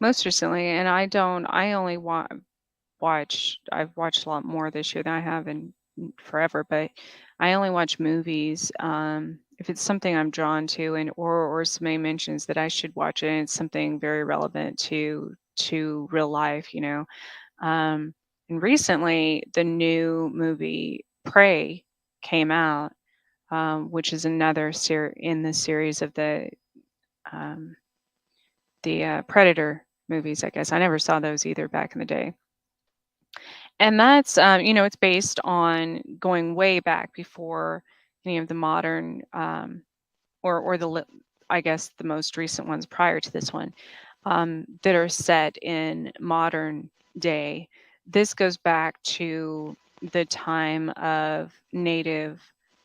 most recently, and I only I've watched a lot more this year than I have in forever, but I only watch movies. If it's something I'm drawn to, and or somebody mentions that I should watch it, and it's something very relevant to to real life, and recently the new movie Prey came out, which is another in the series of um, the Predator movies. I guess I never saw those either back in the day, and that's it's based on going way back before any of the modern or I guess the most recent ones prior to this one, that are set in modern day. This goes back to the time of native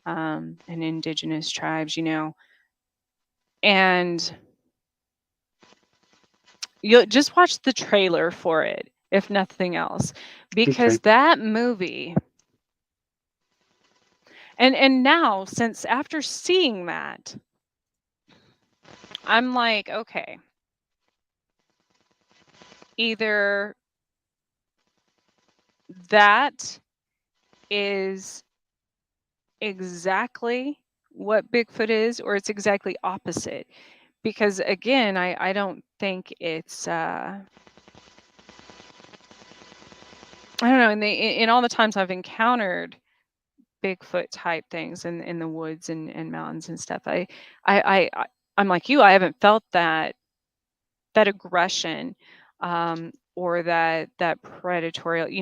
and indigenous tribes, and you'll just watch the trailer for it, if nothing else, Okay. because that movie, and now since after seeing that, I'm like, okay, either that is exactly what Bigfoot is, or it's exactly opposite. Because again, I don't think it's I don't know, in all the times I've encountered Bigfoot type things in the woods and mountains and stuff, I'm like you, I haven't felt that aggression, or that predatory,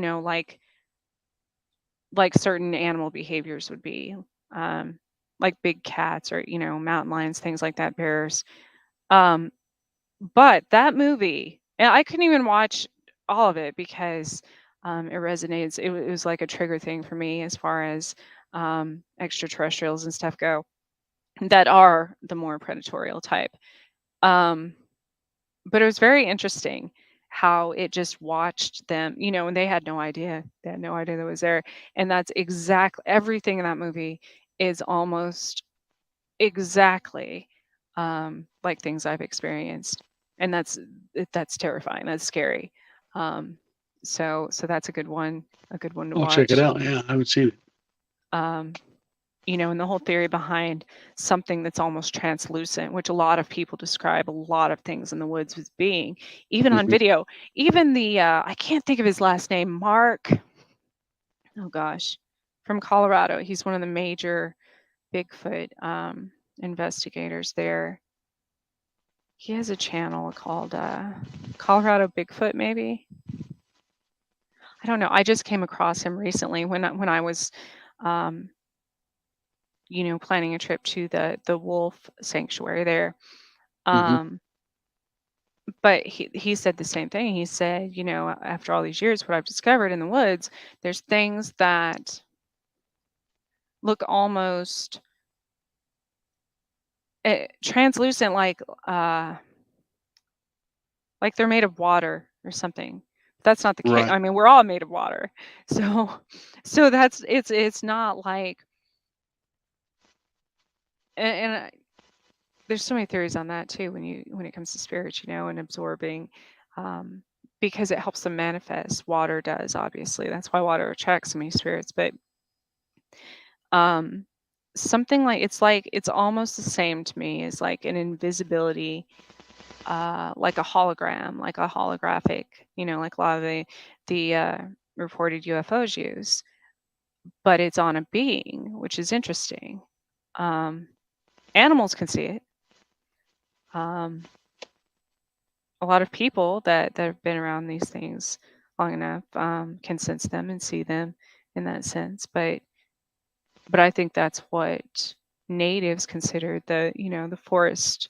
like certain animal behaviors would be, um, like big cats or mountain lions, things like that, bears. Um, but that movie, and I couldn't even watch all of it because it resonates. It was like a trigger thing for me as far as extraterrestrials and stuff go that are the more predatorial type. Um, but it was very interesting how it just watched them, and they had no idea. They had no idea that was there. And that's exactly everything in that movie is almost exactly like things I've experienced. And that's terrifying. That's scary. Um, so that's a good one to I'll check it watch. out. Yeah, I haven't seen it. Um, and the whole theory behind something that's almost translucent, which a lot of people describe a lot of things in the woods as being, even on Hmm. video. Even I can't think of his last name, Mark, oh gosh, from Colorado. He's one of the major Bigfoot investigators there. He has a channel called Colorado Bigfoot, maybe. I don't know. I just came across him recently when I was um, planning a trip to the wolf sanctuary there. Hmm. Um, but he said the same thing. He said, after all these years, what I've discovered in the woods, there's things that look almost translucent, like they're made of water or something. That's not the case. Right. I mean, we're all made of water, so that's it's not like, and there's so many theories on that too when it comes to spirits, and absorbing, um, because it helps them manifest. Water does, obviously. That's why water attracts so many spirits. But um, something like it's almost the same to me as like an invisibility, like a hologram, like a holographic, like a lot of the reported UFOs use, but it's on a being, which is interesting. Um, Animals can see it. Um, a lot of people that have been around these things long enough can sense them and see them in that sense. But I think that's what natives consider the forest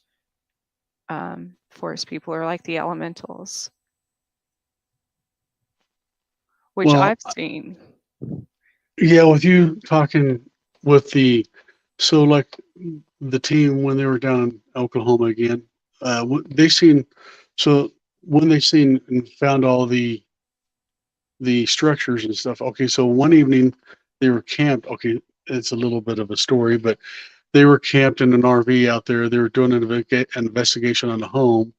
people are like the elementals, which Well, I've seen. yeah, with you talking with so like the team when they were down in Oklahoma again, they seen, so when they seen and found all the structures and stuff. Okay, so one evening they were camped. Okay, it's a little bit of a story, but they were camped in an RV out there. They were doing an investigation on a home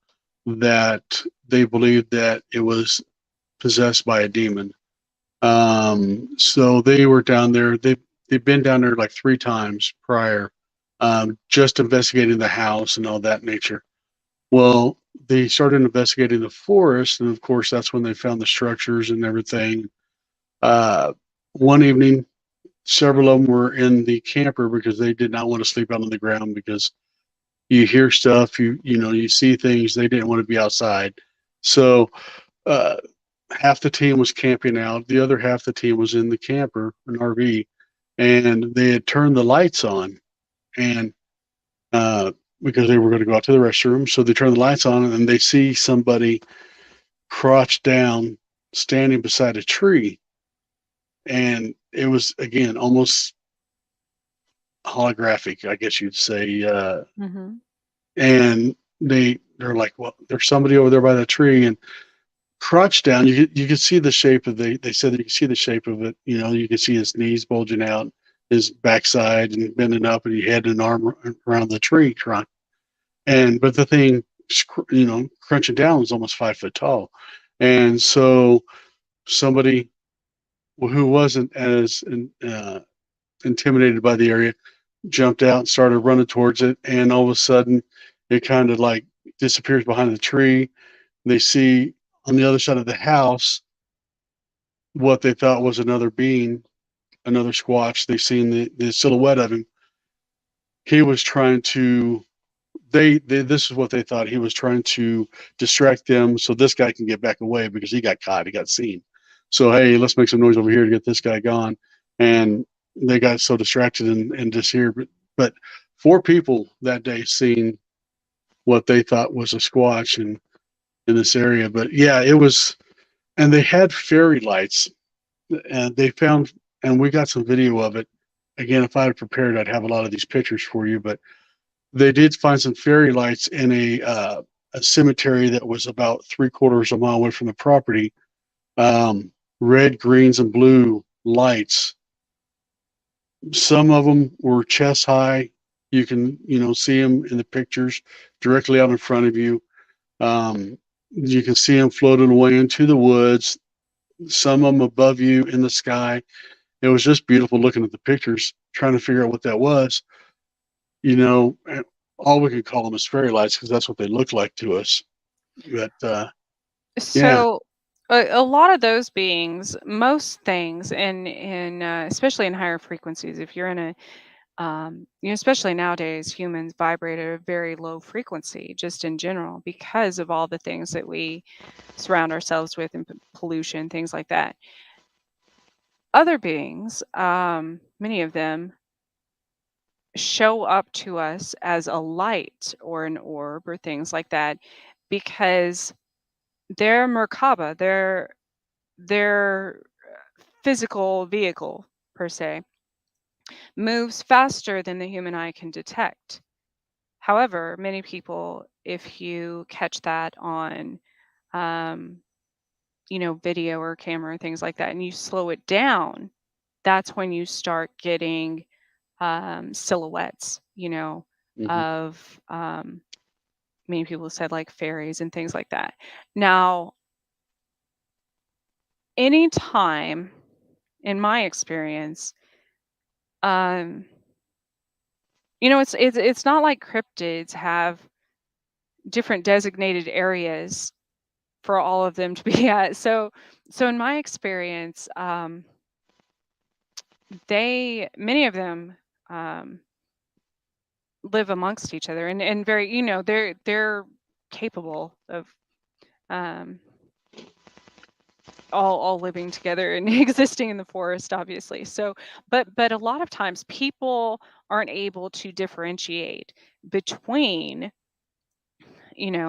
that they believed that it was possessed by a demon. So they were down there. They've been down there like 3 times prior, just investigating the house and all that nature. Well, they started investigating the forest, and of course, that's when they found the structures and everything. Uh, One evening, several of them were in the camper because they did not want to sleep out on the ground because you hear stuff, you see things. They didn't want to be outside, so uh, half the team was camping out. The other half the team was in the camper, an RV, and they had turned the lights on, and uh, because they were going to go out to the restroom, so they turn the lights on, and they see somebody crouched down, standing beside a tree, and it was again almost holographic, I guess you'd say. Mhm. And they're like, well, there's somebody over there by the tree, and crouched down. You could see the shape of they said that you could see the shape of it. You could see his knees bulging out, his backside, and bending up, and he had an arm around the tree trunk. And but the thing, crunching down was almost 5 foot tall, and so somebody who wasn't as intimidated by the area jumped out and started running towards it, and all of a sudden, it kind of like disappears behind the tree. They see on the other side of the house what they thought was another being, another squatch. They seen the silhouette of him. He was trying to. They this is what they thought he was trying to distract them so this guy can get back away because he got caught, he got seen. So hey, let's make some noise over here to get this guy gone. And they got so distracted and just here. But 4 people that day seen what they thought was a squatch in this area. But yeah, it was, and they had fairy lights, and they found, and we got some video of it. Again, if I had prepared, I'd have a lot of these pictures for you. But they did find some fairy lights in a cemetery that was about 3/4 of a mile away from the property. Red, greens, and blue lights. Some of them were chest high. You can see them in the pictures directly out in front of you. You can see them floating away into the woods. Some of them above you in the sky. It was just beautiful looking at the pictures, trying to figure out what that was. And all we could call them is fairy lights because that's what they look like to us. But yeah. So a lot of those beings, most things, in especially in higher frequencies, if you're in a especially nowadays, humans vibrate at a very low frequency, just in general, because of all the things that we surround ourselves with and pollution, things like that. Other beings, many of them show up to us as a light or an orb or things like that because their Merkaba, their physical vehicle per se, moves faster than the human eye can detect. However, many people, if you catch that on, um, video or camera, things like that, and you slow it down, that's when you start getting silhouettes, Hmm. of many people said like fairies and things like that. Now, anytime in my experience, um, it's not like cryptids have different designated areas for all of them to be at. So in my experience, they many of them um, live amongst each other and very they're capable of um, all living together and existing in the forest, obviously. So but a lot of times people aren't able to differentiate between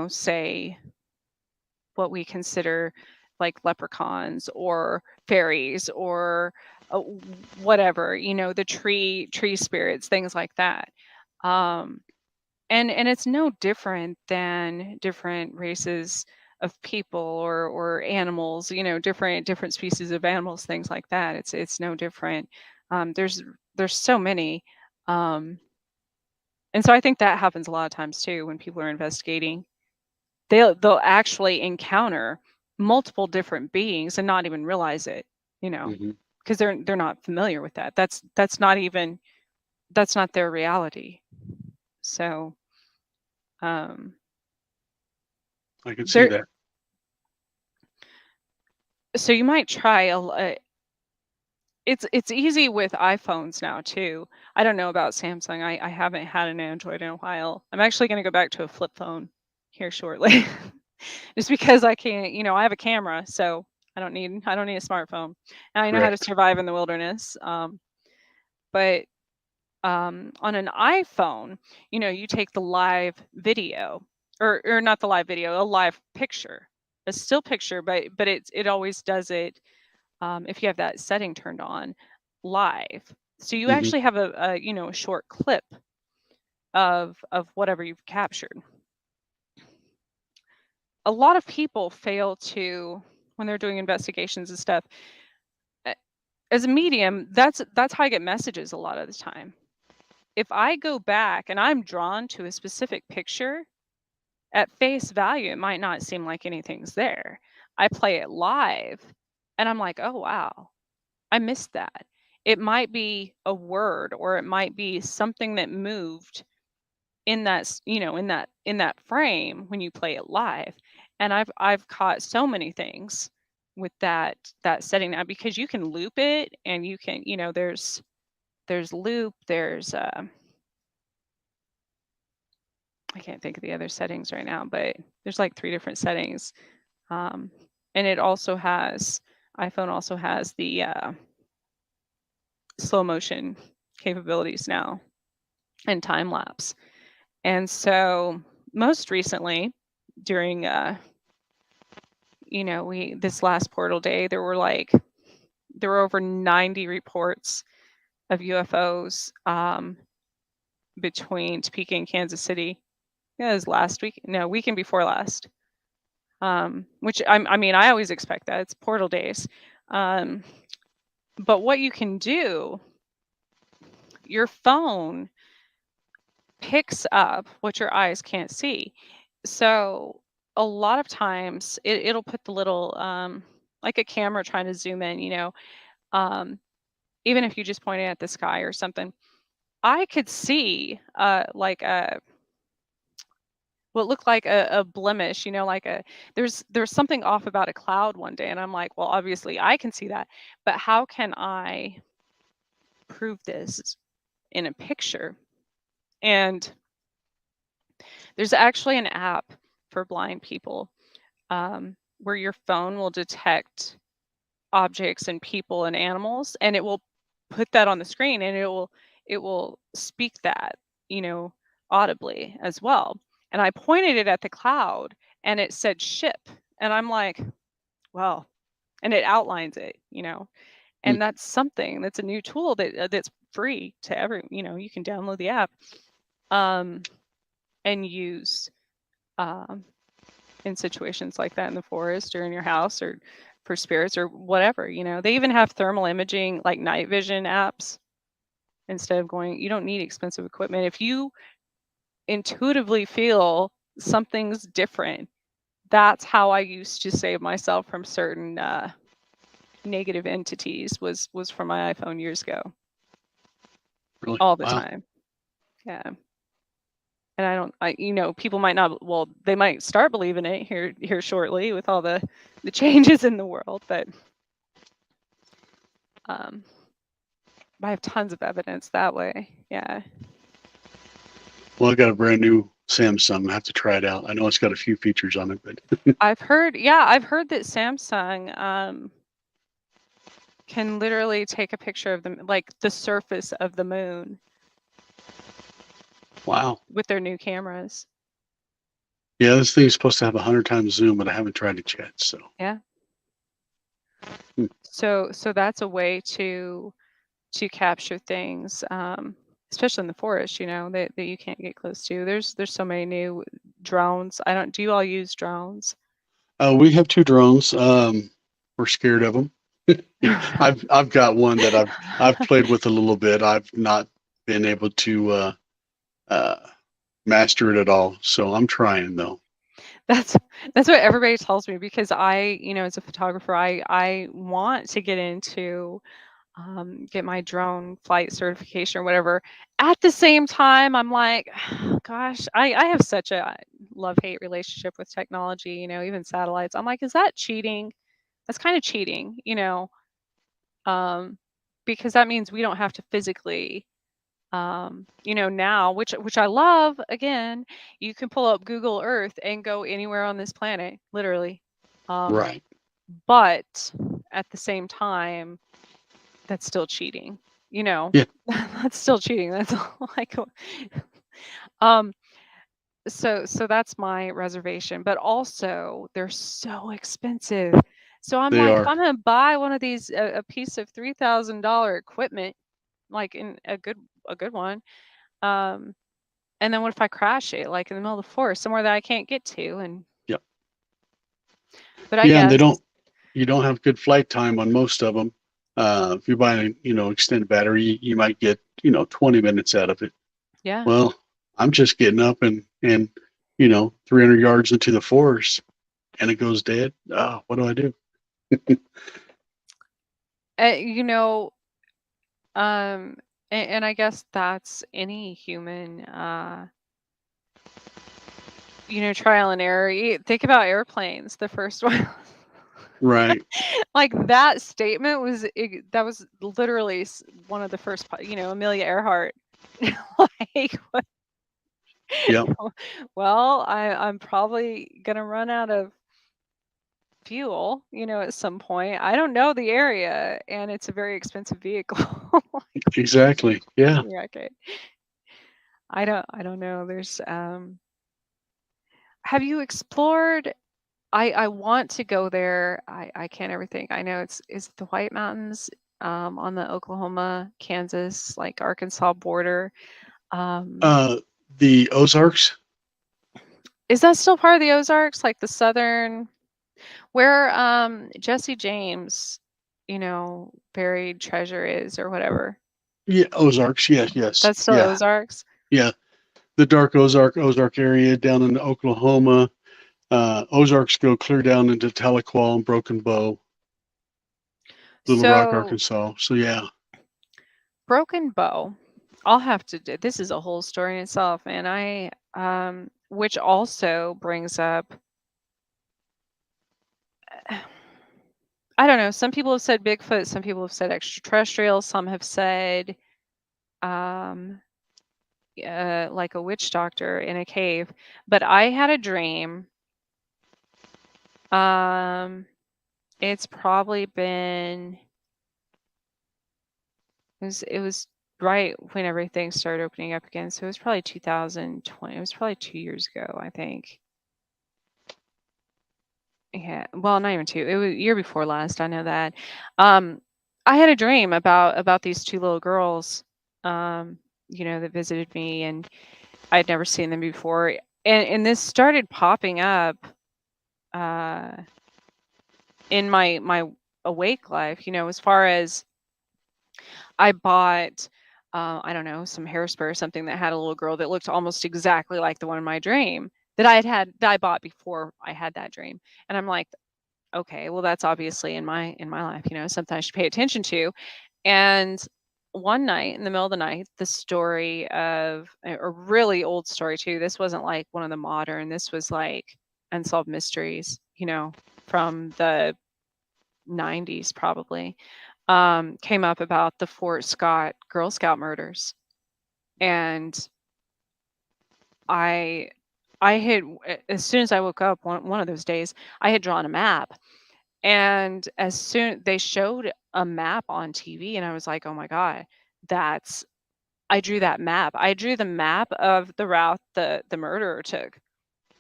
say what we consider like leprechauns or fairies or whatever, the tree spirits, things like that. um and it's no different than different races of people or animals, different species of animals, things like that. It's no different. There's so many. um and so I think that happens a lot of times too when people are investigating. They'll actually encounter multiple different beings and not even realize it, you know, Hmm. because they're not familiar with that. That's not even that's not their reality. So, um, I can see There, that. so you might try it's easy with iPhones now too. I don't know about Samsung. I haven't had an Android in a while. I'm actually going to go back to a flip phone here shortly. Just because I can't, I have a camera, so I don't need a smartphone. And I know how to Correct. survive in the wilderness. But on an iPhone, you take the live video, or not the live video, a live picture, a still picture, but it always does it, if you have that setting turned on, live. So you Hmm. actually have a short clip of whatever you've captured. A lot of people fail to, when they're doing investigations and stuff, a- as a medium, that's how I get messages a lot of the time. If I go back and I'm drawn to a specific picture, at face value, it might not seem like anything's there. I play it live and I'm like, oh, wow, I missed that. It might be a word, or it might be something that moved in that frame when you play it live. And I've caught so many things with that setting now, because you can loop it, and you can, there's loop, there's I can't think of the other settings right now, but there's like three different settings. Um, and it also has, iPhone also has the slow motion capabilities now, and time lapse. And so most recently, during we this last portal day, there were over 90 reports of UFOs, between Topeka and Kansas City. Yeah, it was last week. No, weekend before last. Which I mean, I always expect that. It's portal days. Um, but what you can do, your phone picks up what your eyes can't see. So a lot of times it'll put the little, like a camera trying to zoom in, um, even if you just point it at the sky or something. I could see like a what looked like a blemish, like there's something off about a cloud one day, and I'm like, well, obviously I can see that, but how can I prove this in a picture? And there's actually an app for blind people, where your phone will detect objects and people and animals, and it will put that on the screen, and it will speak that, you know audibly as well. And I pointed it at the cloud, and it said ship, and I'm like, well, and it outlines it, and that's a new tool that's free to you can download the app, um and use, um in situations like that in the forest or in your house, or for spirits or whatever. They even have thermal imaging, like night vision apps. Instead of going, you don't need expensive equipment. If you intuitively feel something's different, that's how I used to save myself from certain negative entities, was from my iPhone years ago, Really? all the Wow. time. Yeah. And people might not, well, they might start believing it here shortly with all the changes in the world, but um I have tons of evidence that way. Yeah. Well, I got a brand new Samsung. I have to try it out. I know it's got a few features on it, but I've heard that Samsung can literally take a picture of like the surface of the moon wow. with their new cameras. Yeah, this thing's supposed to have 100 times zoom, but I haven't tried it yet. So, Yeah. hmm. So that's a way to capture things, especially in the forest, that you can't get close to. There's so many new drones. I don't Do you all use drones? We have two drones. We're scared of them. I've got one that I've played with a little bit. I've not been able to uh, master it at all. So I'm trying though. That's that's what everybody tells me, because as a photographer, I want to get into, get my drone flight certification or whatever. At the same time, I'm like, gosh, I have such a love-hate relationship with technology, even satellites. I'm like, is that cheating? That's kind of cheating, um, because that means we don't have to physically, now, which I love. Again, you can pull up Google Earth and go anywhere on this planet, literally. Um, Right. but at the same time, that's still cheating. Yeah. That's still cheating. That's like, um, so that's my reservation. But also, they're so expensive. So I'm They like, if are. I'm gonna buy one of these, a piece of $3,000 equipment, like in a good one, um, and then what if I crash it, like in the middle of the forest, somewhere that I can't get to? And Yep. but I Yeah, and guess, you don't have good flight time on most of them. If you buy an, extended battery, you might get, 20 minutes out of it. yeah. Well, I'm just getting up and 300 yards into the forest and it goes dead. What do I do? You know, um, and I guess that's any human, trial and error. Think about airplanes. The first one, Right. like that statement that was literally one of the first, Amelia Earhart. Like, Yep. well, I'm probably gonna run out of fuel, at some point. I don't know the area, and it's a very expensive vehicle. Exactly. Yeah. Yeah, okay. I don't know. Have you explored? I want to go there. I can't ever think. I know it's the White Mountains, on the Oklahoma, Kansas, like Arkansas border. Um, Uh, the Ozarks. is that still part of the Ozarks, like the southern, where Jesse James, buried treasure is, or whatever? Yeah. Ozarks. Yes. Yes. That's still Yeah. Ozarks. Yeah. The dark Ozark area down in Oklahoma. Ozarks go clear down into Tahlequah and Broken Bow, Little Rock, So Arkansas. So yeah. Broken Bow. I'll have to do, this is a whole story in itself, and which also brings up, I don't know, some people have said Bigfoot, some people have said extraterrestrial, some have said, um like a witch doctor in a cave. But I had a dream. Um it's probably been, it was right when everything started opening up again. So it was probably 2020. It was probably 2 years ago, I think. Yeah, well, not even two. It was year before last. I know that. Um, I had a dream about these two little girls, um, that visited me, and I'd never seen them before. And this started popping up, uh, in my awake life. As far as, I bought, I don't know, some hairspray or something that had a little girl that looked almost exactly like the one in my dream that I bought before I had that dream. And I'm like, okay, well, that's obviously in my life, something I should pay attention to. And one night in the middle of the night, the story of a really old story too. This wasn't like one of the modern. This was like unsolved mysteries, from the 90s probably. Came up about the Fort Scott Girl Scout murders. And I I had, as soon as I woke up one of those days, I had drawn a map. And as soon they showed a map on TV, and I was like, "Oh my god, that's I drew that map. I drew the map of the route the murderer took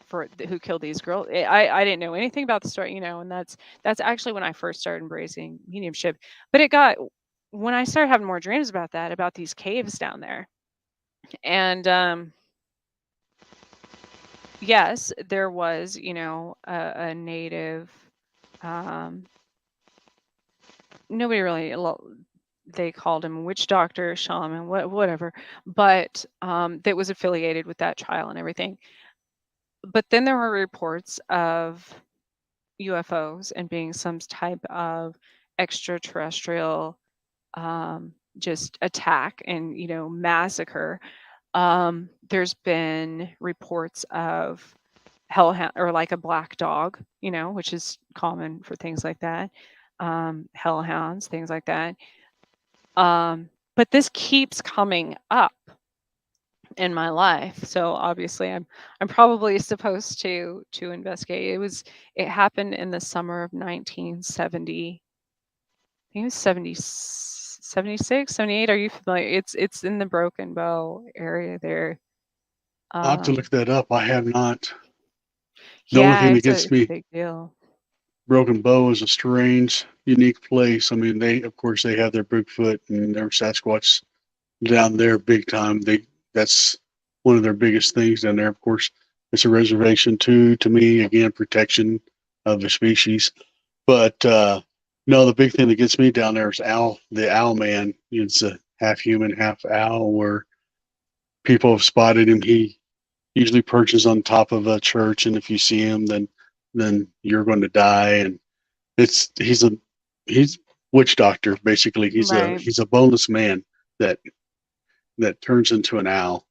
for who killed these girls." I didn't know anything about the story, and that's actually when I first started embracing mediumship. But when I started having more dreams about that, about these caves down there. And yes, there was, a native, um nobody really, they called him witch doctor, shaman, whatever, but that was affiliated with that trial and everything. But then there were reports of UFOs and being some type of extraterrestrial, just attack and, massacre. There's been reports of hellhound, or like a black dog, which is common for things like that. Hellhounds, things like that. But this keeps coming up in my life, so obviously I'm probably supposed to investigate. It happened in the summer of 1970. I think it was 76, 78. Are you familiar? It's in the Broken Bow area there. I'll have to look Um, that up. I have not. The only yeah, thing that it's gets a me, big deal. Broken Bow is a strange, unique place. I mean, of course, they have their Bigfoot and their Sasquatch down there big time. That's one of their biggest things down there. Of course, it's a reservation too. To me, again, protection of the species. But no, the big thing that gets me down there is the owl man. It's a half human, half owl. Where people have spotted him. He usually perches on top of a church, and if you see him, then you're going to die. And it's he's witch doctor basically. Right. He's a boneless man that turns into an owl.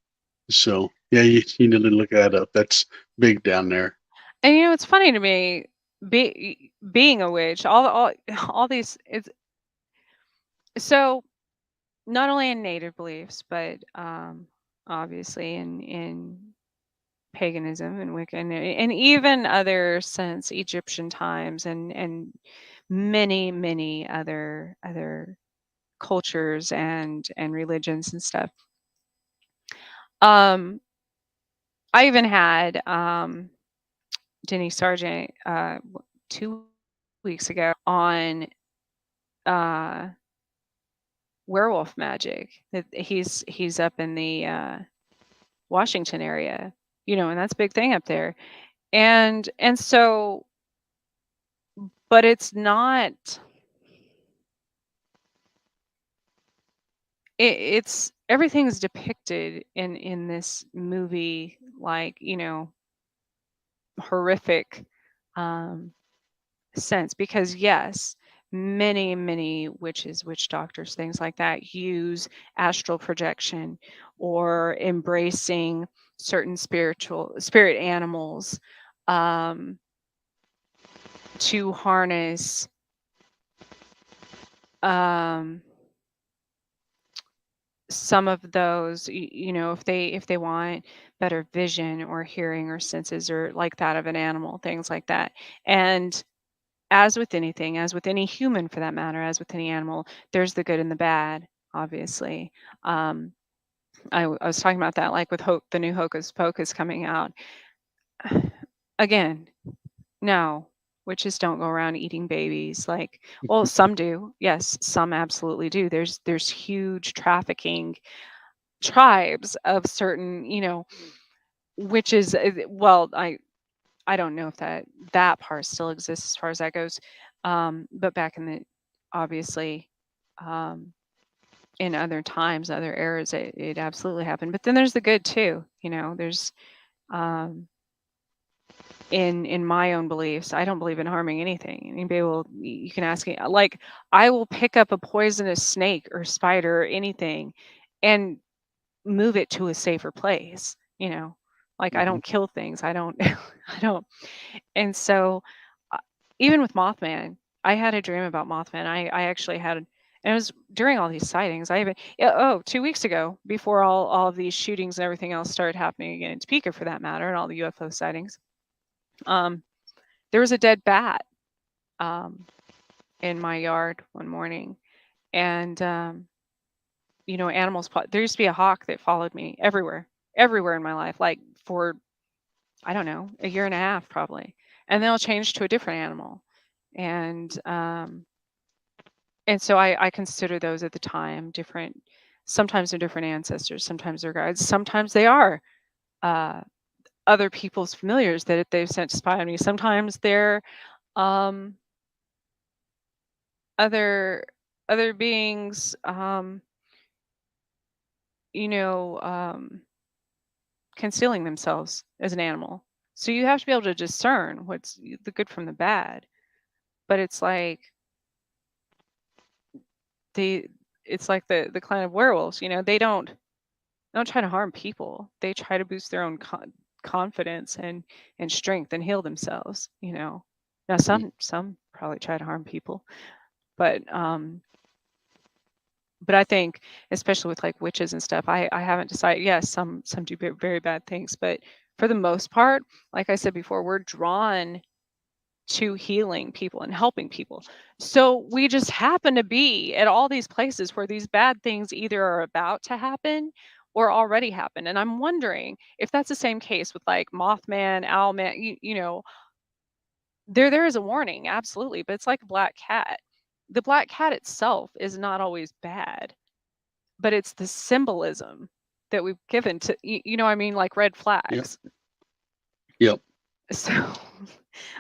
So yeah, you need to look that up. That's big down there. And it's funny to me, being a witch, all these, it's so not only in native beliefs, but obviously in paganism and Wicca, and even other since Egyptian times, and many other cultures and religions and stuff. Um, I even had Denny Sargent 2 weeks ago on uh, werewolf magic. That he's up in the Washington area, and that's a big thing up there. And so, but it's not. It's everything's depicted in this movie, like, horrific um, sense, because yes, many witches, witch doctors, things like that use astral projection or embracing certain spirit animals, um, to harness um, some of those, if they want better vision or hearing or senses, or like that of an animal, things like that. And as with anything, as with any human for that matter, as with any animal, there's the good and the bad, obviously. Um, I was talking about that, like with the new Hocus Pocus coming out. Again, no, witches don't go around eating babies. Like, well, some do. Yes, some absolutely do. There's huge trafficking tribes of certain, witches. Well, I don't know if that part still exists as far as that goes. But back in the, obviously, um, in other times, other eras, it absolutely happened. But then there's the good too. There's um, in my own beliefs, I don't believe in harming anything. Anybody will, you can ask me, like, I will pick up a poisonous snake or spider or anything and move it to a safer place. Like, I Mm-hmm. don't kill things. I don't, I don't. And so, uh, even with Mothman, I had a dream about Mothman. I actually had, and it was during all these sightings. I even, yeah, 2 weeks ago, before all of these shootings and everything else started happening again in Topeka, for that matter, and all the UFO sightings. Um, there was a dead bat um, in my yard one morning, and animals. There used to be a hawk that followed me everywhere in my life, like for, I don't know, a year and a half probably, and then I'll change to a different animal, and so I consider those at the time different. Sometimes they're different ancestors, sometimes they're guides, sometimes they are uh, other people's familiars that they've sent to spy on me. Sometimes they're um, other other beings, you know, um, concealing themselves as an animal. So you have to be able to discern what's the good from the bad. But it's like the it's like the clan of werewolves. They don't try to harm people. They try to boost their own confidence and strength and heal themselves, you know. Now Mm. some probably try to harm people, but I think, especially with like witches and stuff, I haven't decided. Yes, some do very bad things, but for the most part, like I said before, we're drawn to healing people and helping people. So we just happen to be at all these places where these bad things either are about to happen or already happened. And I'm wondering if that's the same case with like Mothman, Owlman, you know, there is a warning, absolutely, but it's like a black cat. The black cat itself is not always bad, but it's the symbolism that we've given to you know what I mean, like red Yep. flags. Yep. So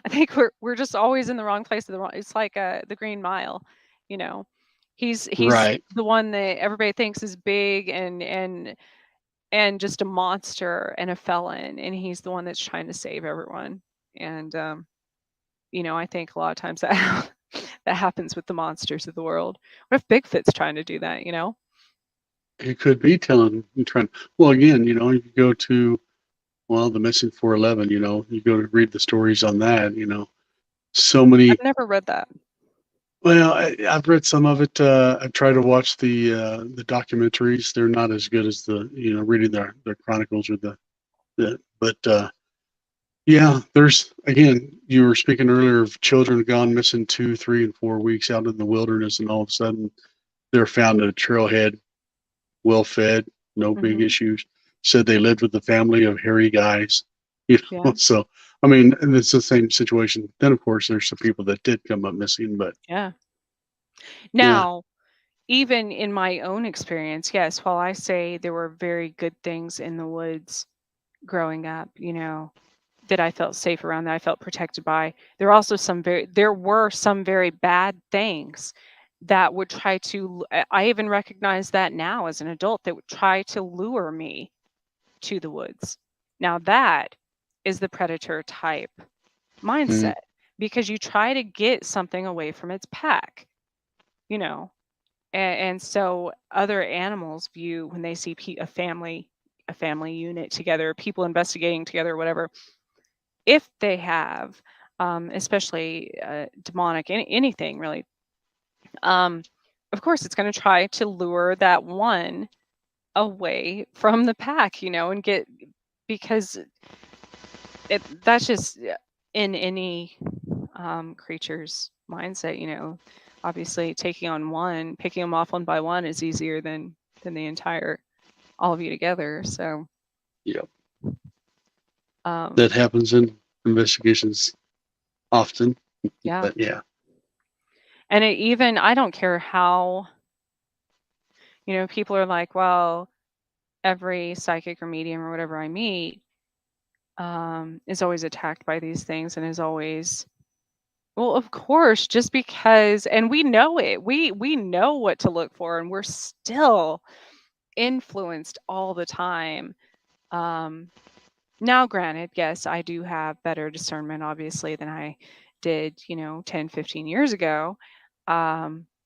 I think we're just always in the wrong place at the wrong. It's like the Green Mile, you know. He's Right. the one that everybody thinks is big and just a monster and a felon, and he's the one that's trying to save everyone. And you know, I think a lot of times that that happens with the monsters of the world. What if Bigfoot's trying to do that? You know? It could be telling you trying. Well, again, you go to the missing 411. You go to read the stories on that. So I've many. never read that. Well, I've read some of it. I've tried to watch the documentaries. They're not as good as the reading their chronicles or the but yeah. There's again. You were speaking earlier of children gone missing 2, 3, and 4 weeks out in the wilderness, and all of a sudden they're found at a trailhead, well fed, no big Hmm. issues. Said they lived with a family of hairy guys. Yeah, So I mean, and it's the same situation. Then of course there's some people that did come up missing, but yeah. yeah. Now, even in my own experience, yes, while I say there were very good things in the woods growing up, you know, that I felt safe around, that I felt protected by, there were some very bad things that would try to I even recognize that now as an adult, that would try to lure me to the woods. Now that is the predator type Mm, mindset, because you try to get something away from its pack, you know. And so other animals view, when they see a family unit together, people investigating together, whatever, if they have, especially demonic, anything really, um, of course, it's going to try to lure that one away from the pack, you know, and get, because that's just in any creature's mindset, you know. Obviously, picking them off one by one is easier than the entire all of you together. So, yeah. um, That happens in investigations often, yeah. but yeah. And I don't care how, you know, people are like, well, every psychic or medium or whatever I meet is always attacked by these things and is always, well, of course, just because, and we know it, we know what to look for, and we're still influenced all the time. Um, Now, granted, yes, I do have better discernment, obviously, than I did, you know, 10, 15 years ago.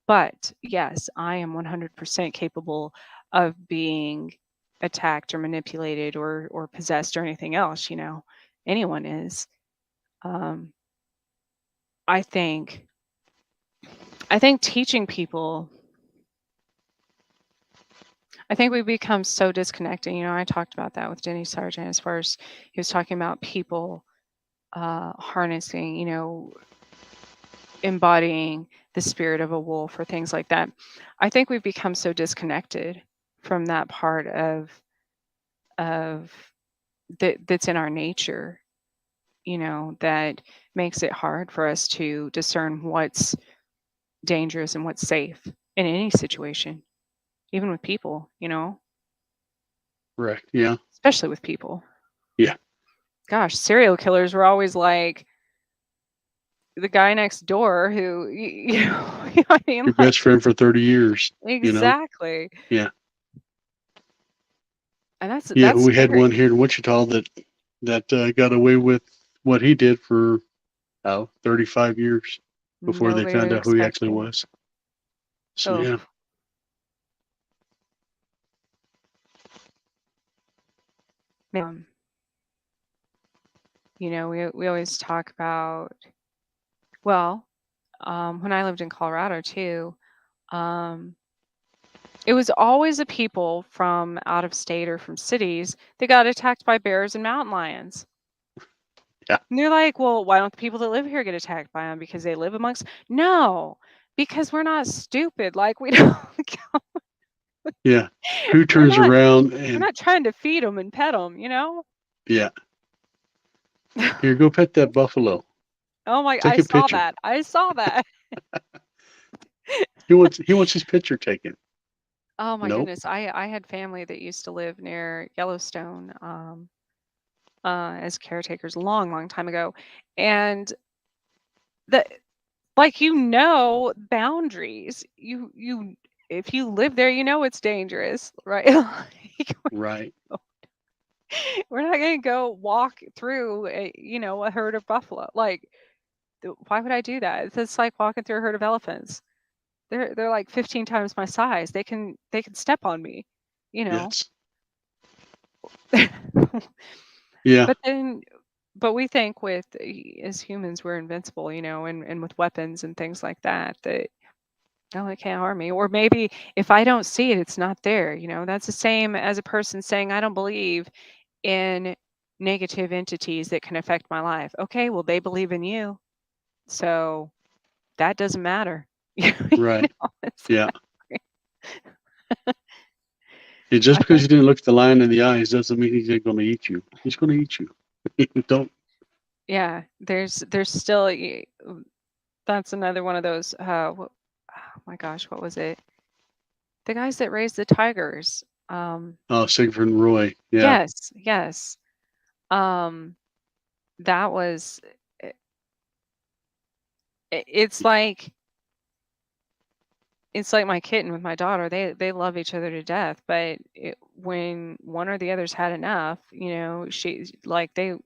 But yes, I am 100% capable of being attacked or manipulated or possessed or anything else, you know. Anyone is. Um, I think I think teaching people, I think we become so disconnected. You know, I talked about that with Denny Sargent, as far as he was talking about people harnessing, you know, embodying the spirit of a wolf or things like that. I think we've become so disconnected from that part of that's in our nature, you know, that makes it hard for us to discern what's dangerous and what's safe in any situation, even with people, you know, Correct. Yeah. especially with people. Yeah. Gosh, serial killers were always like the guy next door who, you know what I mean? Your best Like, friend for 30 years, you know? exactly. Yeah. And Yeah. that's We had one scary. here in Wichita that got away with what he did for 35 years before they Nobody would found out who he expect actually it. was. So Oh, yeah. man. We always talk about, well, when I lived in Colorado too, um, it was always the people from out of state or from cities that got attacked by bears and mountain lions. Yeah. And you're like, well, why don't the people that live here get attacked by them? Because they live amongst. No, because we're not stupid. Like we don't. Yeah. Who we're turns not. around We're and not trying to feed them and pet them. You know. yeah, here, go pet that buffalo. Oh my! Take I a saw picture. that. I saw that. He wants his picture taken. Oh my Nope. goodness. I had family that used to live near Yellowstone as caretakers a long, long time ago. And the like boundaries. You if you live there, you know it's dangerous, right? Like, Right. we're not gonna go walk through a herd of buffalo. Like why would I do that? It's like walking through a herd of elephants. They're like 15 times my size. They can step on me, you know. Yes. Yeah. But then, but we think as humans, we're invincible, and with weapons and things like that, oh, it can't harm me. Or maybe if I don't see it, it's not there. That's the same as a person saying, I don't believe in negative entities that can affect my life. Okay, well, they believe in you. So that doesn't matter. Right. It's Yeah. like, Just I because think, you didn't look the lion in the eyes doesn't mean he's going to eat you. He's going to eat you. Don't. yeah, there's still, that's another one of those, oh my gosh, what was it? The guys that raised the tigers. Oh, Sigfrid and Roy. Yeah. Yes, yes. Um, that was it, it's like my kitten with my daughter. They love each other to death, but when one or the other's had enough, she's like the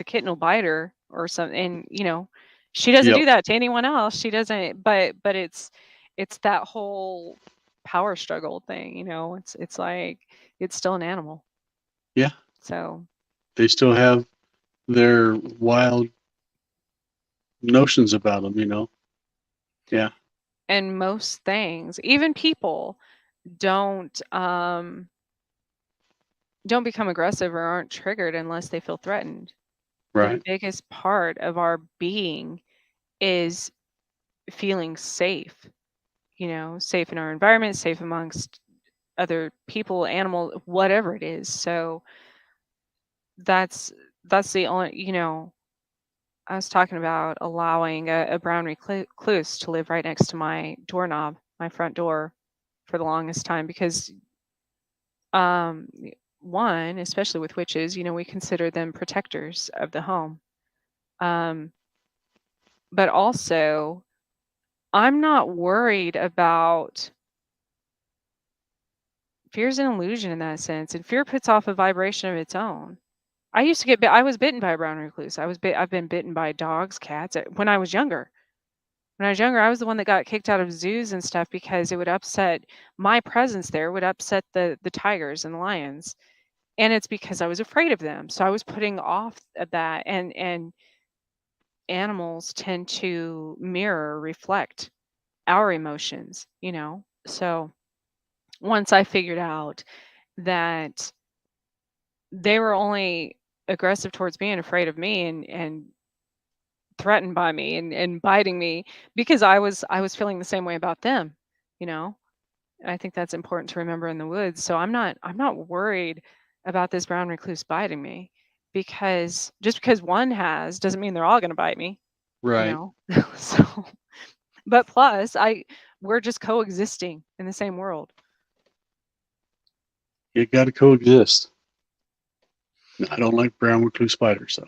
kitten will bite her or something, and she doesn't Yep. do that to anyone else. She doesn't, but it's that whole power struggle thing. It's like it's still an animal. Yeah. So, They still have their wild notions about them. Yeah. and most things, even people, don't don't become aggressive or aren't triggered unless they feel threatened. The Right. biggest part of our being is feeling safe, safe in our environment, safe amongst other people, animal, whatever it is. So that's the only, I was talking about allowing a brown recluse to live right next to my doorknob, my front door, for the longest time because um one, especially with witches, we consider them protectors of the home. Um but also I'm not worried about fear's an illusion in that sense, and fear puts off a vibration of its own. I used to get bit. I was bitten by a brown recluse. I've been bitten by dogs, cats when I was younger. When I was younger, I was the one that got kicked out of zoos and stuff because it would upset my presence there would upset the tigers and the lions. And it's because I was afraid of them. So I was putting off of that, and animals tend to mirror, reflect our emotions, So once I figured out that they were only aggressive towards me and afraid of me and threatened by me and biting me because I was feeling the same way about them, you know. And I think that's important to remember in the woods. So I'm not worried about this brown recluse biting me because just because one has doesn't mean they're all going to bite me, you Right. know. So, but plus we're just coexisting in the same world. You got to coexist. I don't like brown recluse spiders, so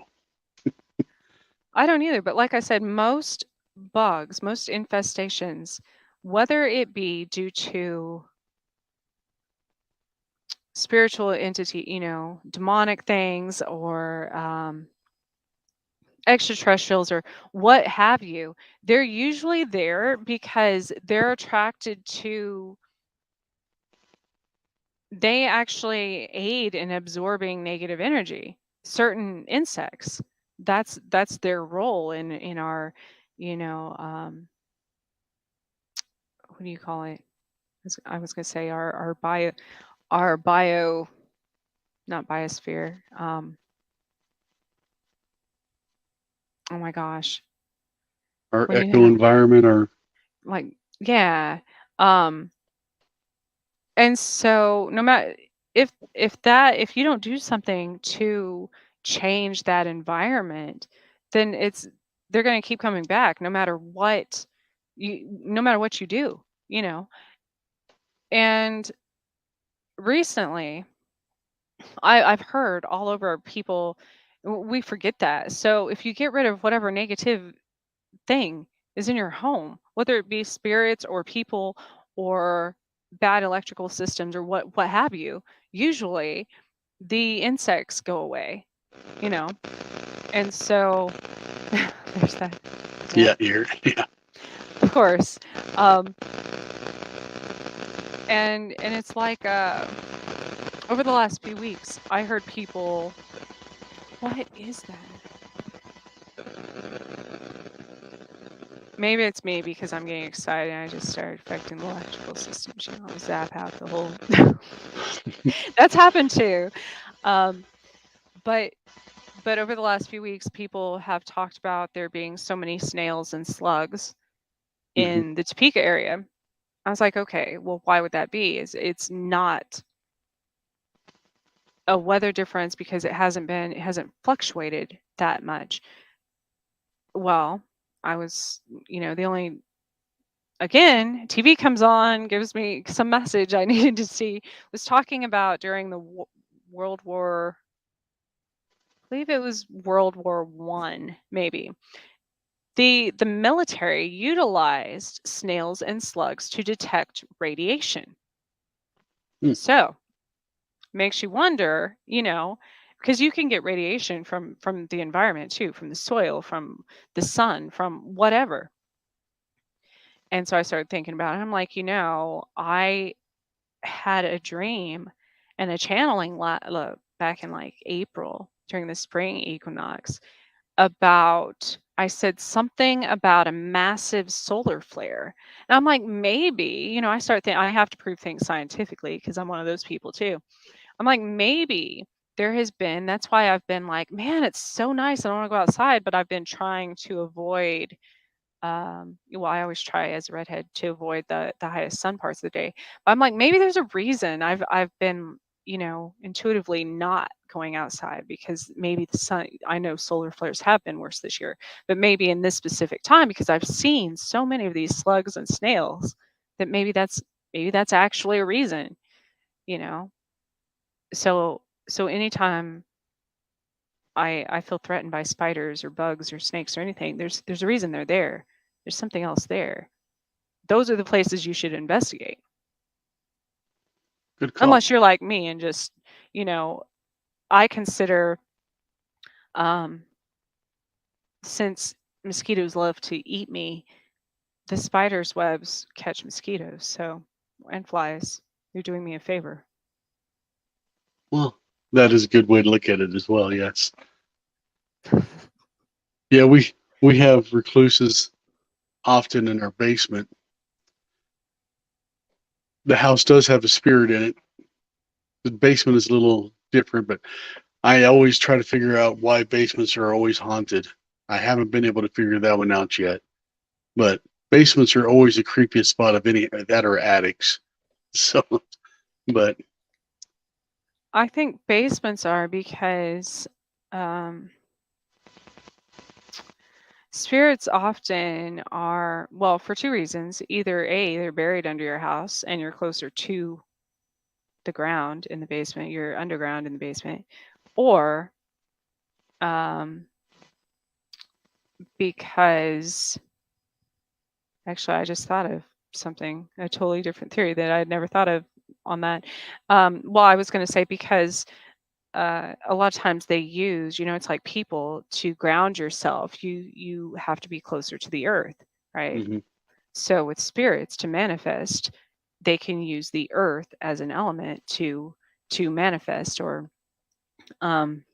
I don't either, but like I said, most bugs, most infestations, whether it be due to spiritual entity, demonic things or extraterrestrials or what have you, they're usually there because they're attracted to, they actually aid in absorbing negative energy. Certain insects, that's their role in our, you know, what do you call it? I was gonna say our bio, not biosphere. Oh my gosh, Our when you echo have environment, or like, yeah, um, and so no matter if you don't do something to change that environment, then they're gonna keep coming back no matter what you do, you know. And recently, I've heard all over people, we forget that. So if you get rid of whatever negative thing is in your home, whether it be spirits or people or bad electrical systems or what have you, usually the insects go away, you know. And so there's that yeah, example, here, yeah. of course. Um, and it's like over the last few weeks, I heard people. What is that? Maybe it's me because I'm getting excited and I just started affecting the electrical systems. I zap out the whole. That's happened too. Um, but but over the last few weeks, people have talked about there being so many snails and slugs Hmm. in the Topeka area. I was like, okay, well, why would that be? It's not a weather difference because it hasn't fluctuated that much. Well, I was, the only again, TV comes on, gives me some message I needed to see. Was talking about during the World War, I believe it was World War I, maybe. The military utilized snails and slugs to detect radiation. Hmm. So makes you wonder, because you can get radiation from the environment too, from the soil, from the sun, from whatever. And so I started thinking about it. I'm like, I had a dream and a channeling back in like April during the spring equinox about I said something about a massive solar flare. And I'm like, maybe, I start thinking I have to prove things scientifically because I'm one of those people too. I'm like, maybe there has been, that's why I've been like, man, it's so nice. I don't want to go outside, but I've been trying to avoid well, I always try as a redhead to avoid the highest sun parts of the day. But I'm like, maybe there's a reason I've been, intuitively not going outside because maybe the sun, I know solar flares have been worse this year, but maybe in this specific time because I've seen so many of these slugs and snails that maybe that's actually a reason, you know. So anytime I feel threatened by spiders or bugs or snakes or anything, there's a reason they're there. There's something else there. Those are the places you should investigate. Good call. Unless you're like me and just, you know, I consider um since mosquitoes love to eat me, the spider's webs catch mosquitoes, so and flies. You're doing me a favor. Well, that is a good way to look at it as well. Yes. Yeah, we have recluses often in our basement. The house does have a spirit in it. The basement is a little different, but I always try to figure out why basements are always haunted. I haven't been able to figure that one out yet. But basements are always the creepiest spot of any that are attics. So, but I think basements are because um spirits often are, well, for two reasons. Either A, they're buried under your house and you're closer to the ground in the basement, you're underground in the basement, or um, because actually, I just thought of something, a totally different theory that I had never thought of on that. Well, I was going to say because a lot of times they use, it's like people to ground yourself. You have to be closer to the earth, right? mhm. So with spirits to manifest, they can use the earth as an element to manifest or um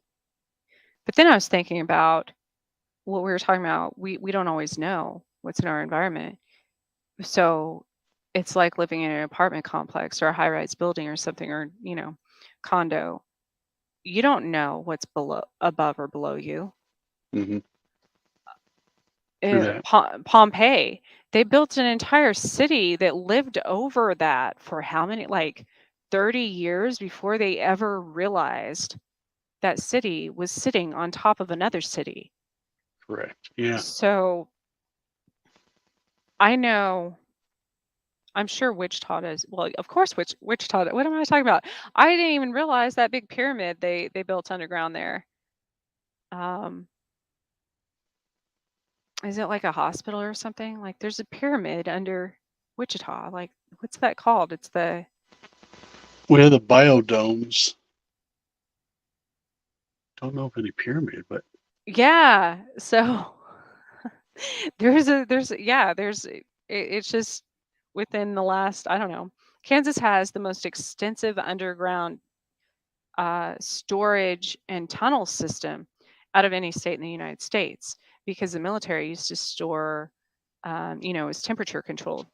but then I was thinking about what we were talking about, we don't always know what's in our environment. So it's like living in an apartment complex or a high-rise building or something, or, condo. You don't know what's below, above or below you. Hmm. True that. Pompeii, they built an entire city that lived over that for how many, like 30 years before they ever realized that city was sitting on top of another city. Correct. Yeah. So I know, I'm sure Wichita does. Well, of course, Wichita. What am I talking about? I didn't even realize that big pyramid they built underground there. Um, is it like a hospital or something? Like there's a pyramid under Wichita. Like what's that called? It's the We have the biodomes. Don't know if any pyramid, but yeah. So it's just within the last, I don't know. Kansas has the most extensive underground storage and tunnel system out of any state in the United States, because the military used to store, it was temperature controlled.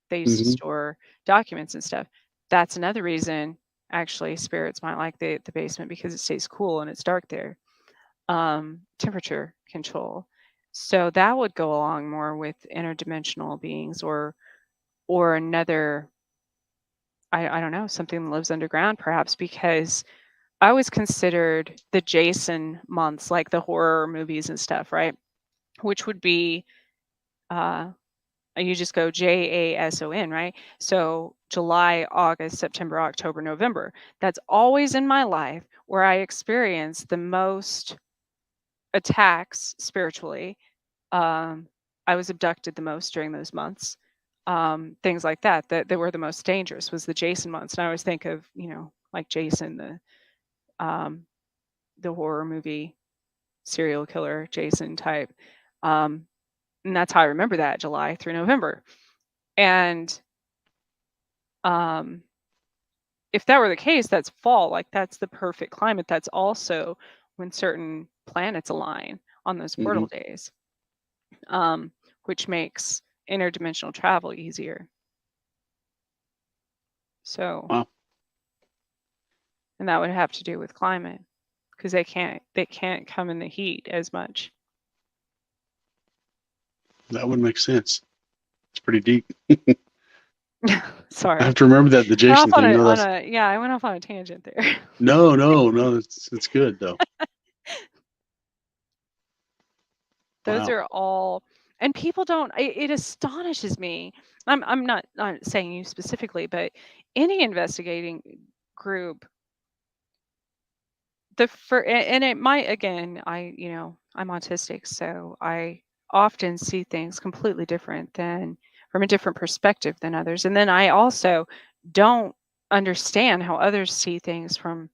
They used to hmm store documents and stuff. That's another reason, actually, spirits might like the basement, because it stays cool and it's dark there. Temperature control. So that would go along more with interdimensional beings, or another, I don't know, something that lives underground perhaps, because I always considered the Jason months, like the horror movies and stuff, right? Which would be, uh, you just go JASON, right? So July, August, September, October, November. That's always in my life where I experience the most attacks spiritually. Um, I was abducted the most during those months. Things like that, that were the most dangerous was the Jason months. And I always think of, like Jason, um, the horror movie serial killer Jason type. Um, and that's how I remember that, July through November. And um, if that were the case, that's fall. Like that's the perfect climate. That's also when certain planets align on those hmm portal days, um, which makes interdimensional travel easier. So, Wow, and that would have to do with climate, because they can't come in the heat as much. that would make sense. It's pretty deep. I have Sorry. to remember that the Went off Jason thing. No, that's I went off on a tangent there. no. It's good though. Those Wow. are all, and people don't, it astonishes me. I'm not saying you specifically, but any investigating group, and it might, again, I'm autistic, so I often see things completely different than, from a different perspective than others. And then I also don't understand how others see things from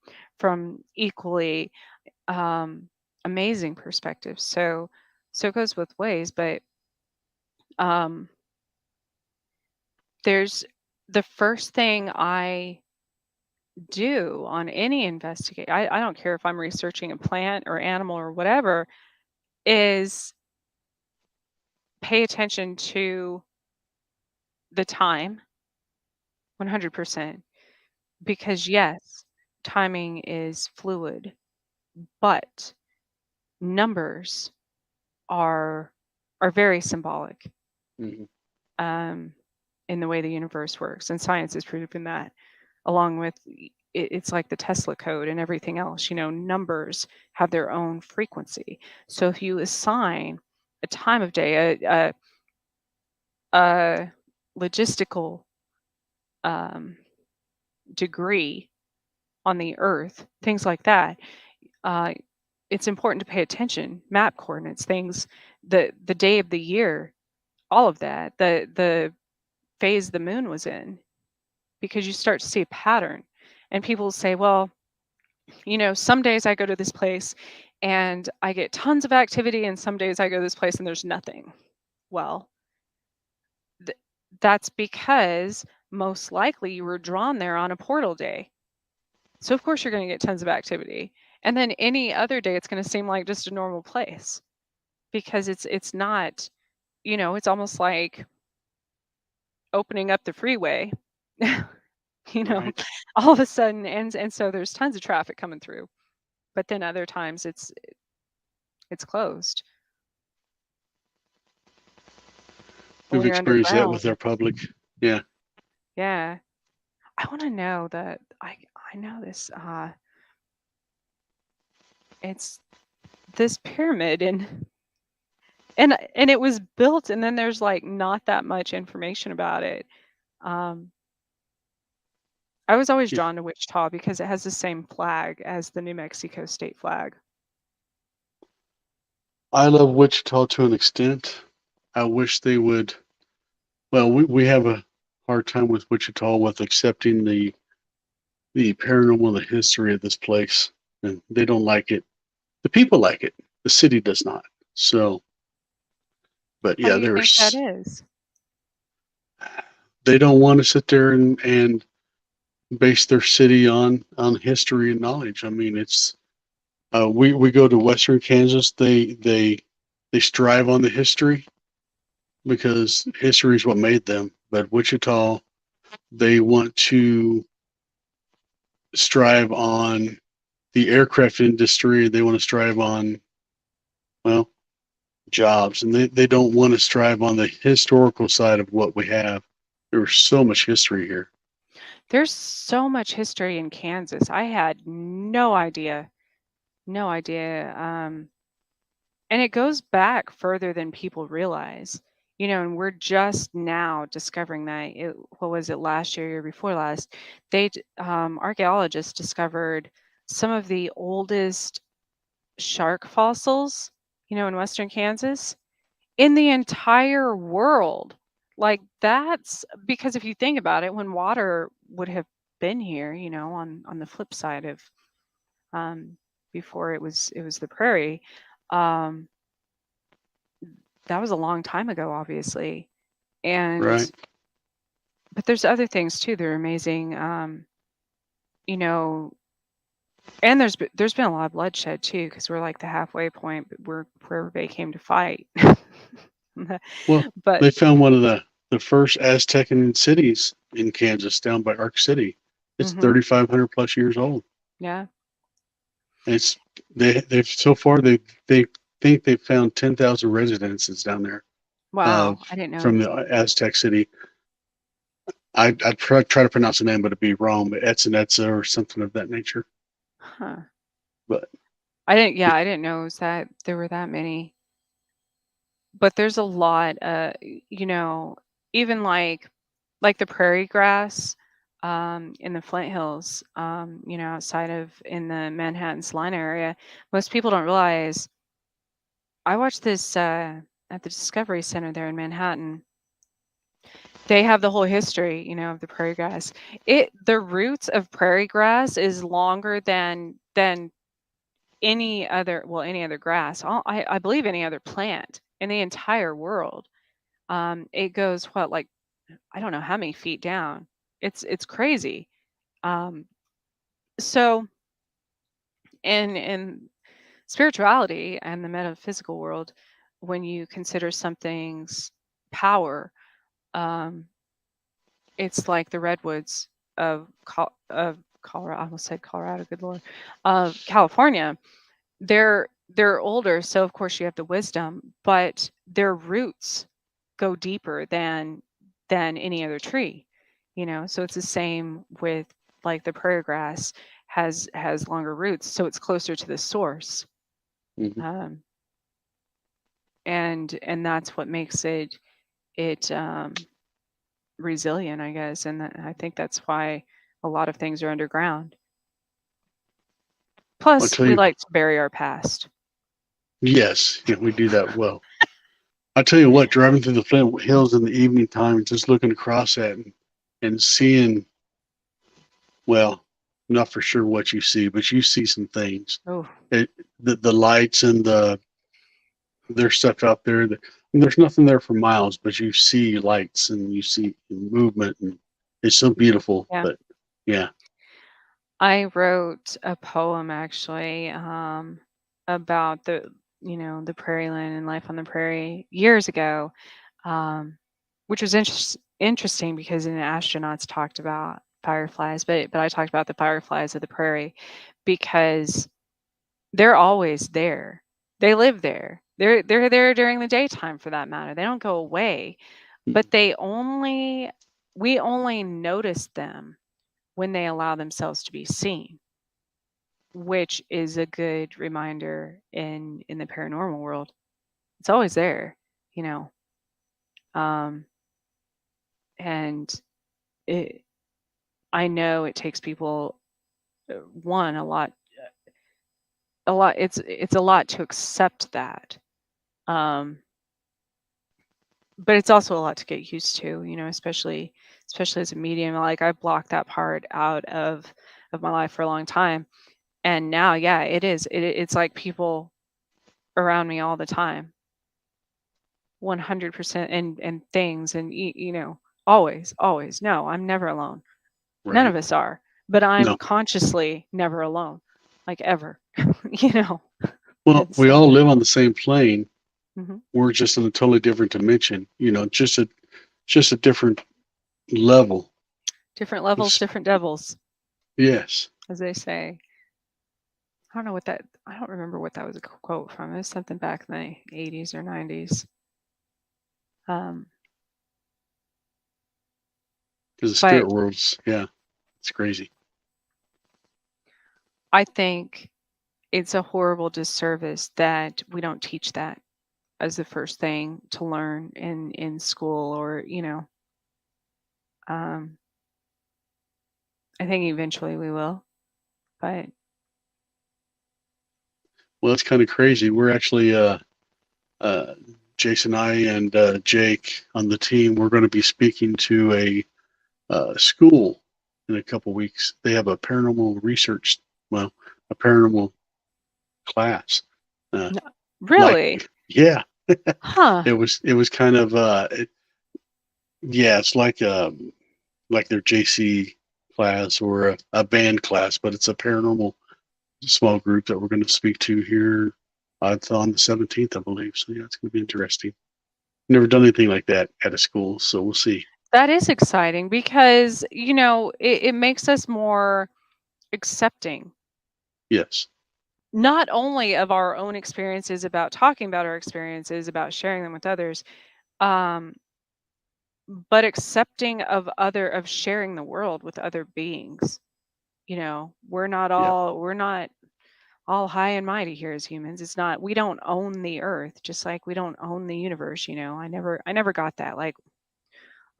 equally um amazing perspectives. So it goes both ways. But um there's the first thing I do on any investigate, I don't care if I'm researching a plant or animal or whatever, is pay attention to the time, 100%. Because yes, timing is fluid, but numbers are very symbolic, hmm um, in the way the universe works, and science has proven that, along with it's like the Tesla code and everything else. Numbers have their own frequency. So if you assign a time of day, a logistical um, degree on the Earth, things like that, uh, it's important to pay attention. Map coordinates, things, the day of the year, all of that, the phase the moon was in, because you start to see a pattern. And people say, well, some days I go to this place and I get tons of activity, and some days I go to this place and there's nothing. Well, th- that's because most likely you were drawn there on a portal day. So, of course, you're going to get tons of activity. And then any other day, it's going to seem like just a normal place. because it's not, it's almost like opening up the freeway. you know, Right. all of a sudden, and so there's tons of traffic coming through, but then other times it's closed We've when you're experienced that underground. with our public. Yeah. Yeah. I want to know that I know this it's this pyramid and it was built and then there's like not that much information about it. Um I was always Yeah. drawn to Wichita because it has the same flag as the New Mexico state flag. I love Wichita to an extent. I wish they would. Well, we have a hard time with Wichita with accepting the paranormal, the history of this place, and they don't like it. The people like it. The city does not. So, but Why yeah, do you think that there's is? they don't want to sit there and base their city on history and knowledge. I mean, it's we go to Western Kansas. They strive on the history because history is what made them. But Wichita, they want to strive on the aircraft industry. They want to strive on, well, jobs, and they don't want to strive on the historical side of what we have. There's so much history here. There's so much history in Kansas. I had no idea. No idea. And it goes back further than people realize. And we're just now discovering that. What was it, last year, year before last? Archaeologists discovered some of the oldest shark fossils, in Western Kansas, in the entire world. Like that's because if you think about it, when water would have been here, on the flip side of um, before it was the prairie, um, that was a long time ago, obviously. And Right. but there's other things too that are amazing. You know, and there's been a lot of bloodshed too, because we're like the halfway point, but we're where everybody came to fight. Well, But they found one of the first Aztecan cities in Kansas down by Ark City. It's hmm 3,500 plus years old. yeah, It's they've so far they think they've found 10,000 residences down there uh, wow, I didn't know. from the Aztec city. I try to pronounce the name, but it'd be wrong. But Etzinetza or something of that nature. Huh. But I didn't know it was that there were that many. But there's a lot, you know, even like the prairie grass in the Flint Hills, outside of in the Manhattan Salina area. Most people don't realize. I watched this at the Discovery Center there in Manhattan. They have the whole history, of the prairie grass. The roots of prairie grass is longer than any other grass. I believe any other plant in the entire world. It goes what, like, I don't know how many feet down. It's crazy. Um, so in spirituality and the metaphysical world, when you consider something's power, um, it's like the redwoods of Colorado. I almost said Colorado. Good Lord, of California. They're older, so of course you have the wisdom, but their roots go deeper than any other tree. So it's the same with like the prairie grass has longer roots, so it's closer to the source. mhm. Um, and that's what makes it resilient, I guess. And I think that's why a lot of things are underground. I'll Plus, tell we you. like to bury our past. Yes, yeah, we do that well. I tell you what, driving through the Flint Hills in the evening time and just looking across that and seeing, well, not for sure what you see, but you see some things. Oh, It, the lights and there's stuff out there that and there's nothing there for miles, but you see lights and you see movement and it's so beautiful. yeah. But yeah, I wrote a poem actually about the prairie land and life on the prairie years ago, um, which was interesting because in the astronauts talked about fireflies, but I talked about the fireflies of the prairie because they're always there. They live there. They're there during the daytime for that matter. They don't go away, but we only notice them when they allow themselves to be seen, which is a good reminder in the paranormal world. It's always there, you know. Um, and it, I know it takes people one a lot. It's a lot to accept that. Um, but it's also a lot to get used to, especially as a medium. Like I blocked that part out of my life for a long time, and now, yeah, it is. It's like people around me all the time, 100%, and things, and always, always. No, I'm never alone. None Right. of us are, but I'm No. consciously never alone, like ever. you know. Well, It's we all live on the same plane. mhm. We're just in a totally different dimension. Just a different level. Different levels, It's, different devils, yes. as they say. I don't remember what that was a quote from. It was something back in the 80s or 90s. Um, Because the but spirit world's, yeah, it's crazy. I think it's a horrible disservice that we don't teach that as the first thing to learn in school, or um, I think eventually we will. But Well, it's kind of crazy. We're actually, uh, Jason, I, and Jake on the team, we're going to be speaking to a school in a couple weeks. They have a paranormal research, well, a paranormal class. Uh, no, like, really, yeah, huh? it was kind of, yeah, it's like their JC class or a band class, but it's a paranormal small group that we're going to speak to here. It's on the 17th, I believe. So yeah, it's going to be interesting. Never done anything like that at a school, so we'll see. That is exciting because it makes us more accepting, Yes. not only of our own experiences, about talking about our experiences, about sharing them with others, um, but accepting of sharing the world with other beings. Yeah. We're not all high and mighty here as humans. It's not, we don't own the earth, just like we don't own the universe. I never got that. Like,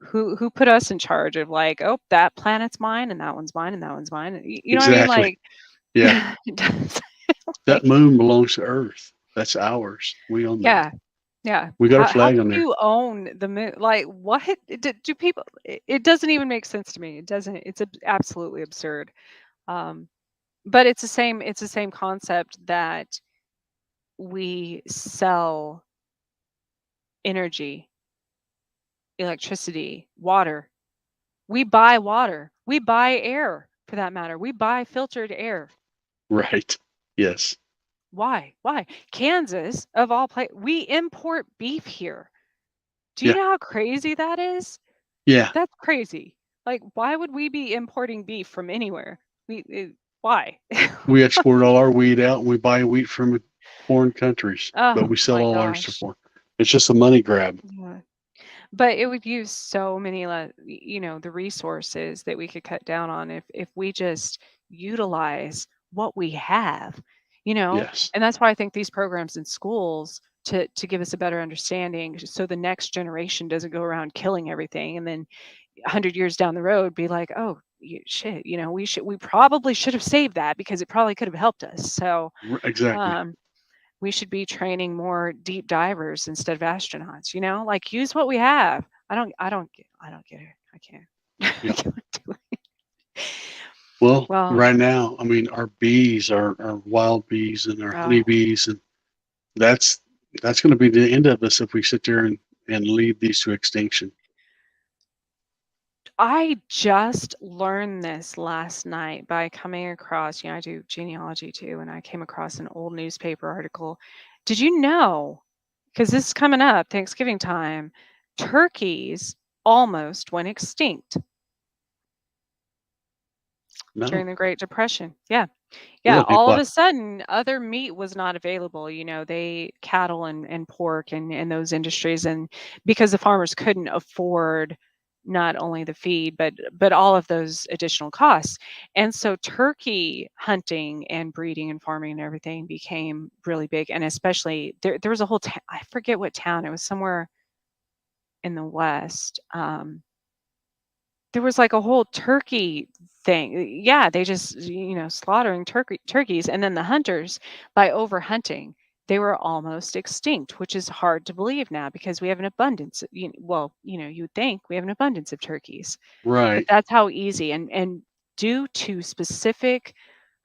who put us in charge of, like, oh, that planet's mine and that one's mine and that one's mine. You know what I mean? Exactly. Like, Yeah. it does- That like, moon belongs to Earth. That's ours. We own that. yeah, yeah. We got a How flag could on there. you own the moon? Like, what do people? It doesn't even make sense to me. It doesn't. It's absolutely absurd. Um, but it's the same concept that we sell energy, electricity, water. We buy water. We buy air, for that matter. We buy filtered air. Right. Yes. Why? Why? Kansas, of all places, we import beef here. Do you Yeah. know how crazy that is? Yeah. That's crazy. Like, why would we be importing beef from anywhere? Why? We export all our wheat out and we buy wheat from foreign countries, but Oh we sell my all ours to gosh. foreign. It's just a money grab. Yeah. But it would use so many, the resources that we could cut down on if we just utilize what we have, you know. Yes. And that's why I think these programs in schools, to give us a better understanding, so the next generation doesn't go around killing everything, and then 100 years down the road be like, oh, shit, we probably should have saved that because it probably could have helped us. So Exactly. um we should be training more deep divers instead of astronauts, like, use what we have. I don't get it. I can't. I Yeah. can't do it. Well, Well, right now, I mean, our bees, our wild bees and our oh, honeybees, and that's that's going to be the end of us if we sit there and leave these to extinction. I just learned this last night by coming across, I do genealogy too, and I came across an old newspaper article, Did you know, because this is coming up, Thanksgiving time, turkeys almost went extinct No, during the Great Depression. Yeah. Yeah, really? all of Wow. a sudden, other meat was not available. They cattle and pork and those industries, and because the farmers couldn't afford not only the feed but all of those additional costs, and so turkey hunting and breeding and farming and everything became really big, and especially there was a whole I forget what town it was, somewhere in the west. There was like a whole turkey thing. Yeah, they just, slaughtering turkeys, and then the hunters, by overhunting, they were almost extinct, which is hard to believe now because we have an abundance. Well, you would think we have an abundance of turkeys, but Right. that's how easy, and due to specific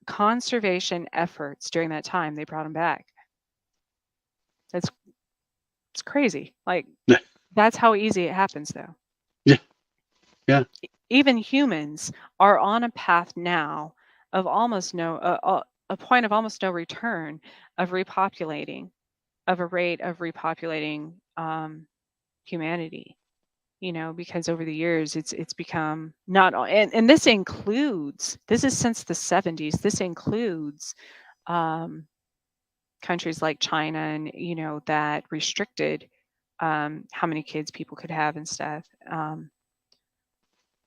conservation efforts during that time, they brought them back. That's it's crazy. Like, Yeah. that's how easy it happens, though. Yeah. Yeah. Even humans are on a path now of almost no a point of almost no return, of repopulating, of a rate of repopulating humanity, because over the years it's become not and this is since the 70s. This includes um, countries like China, and that restricted how many kids people could have and stuff.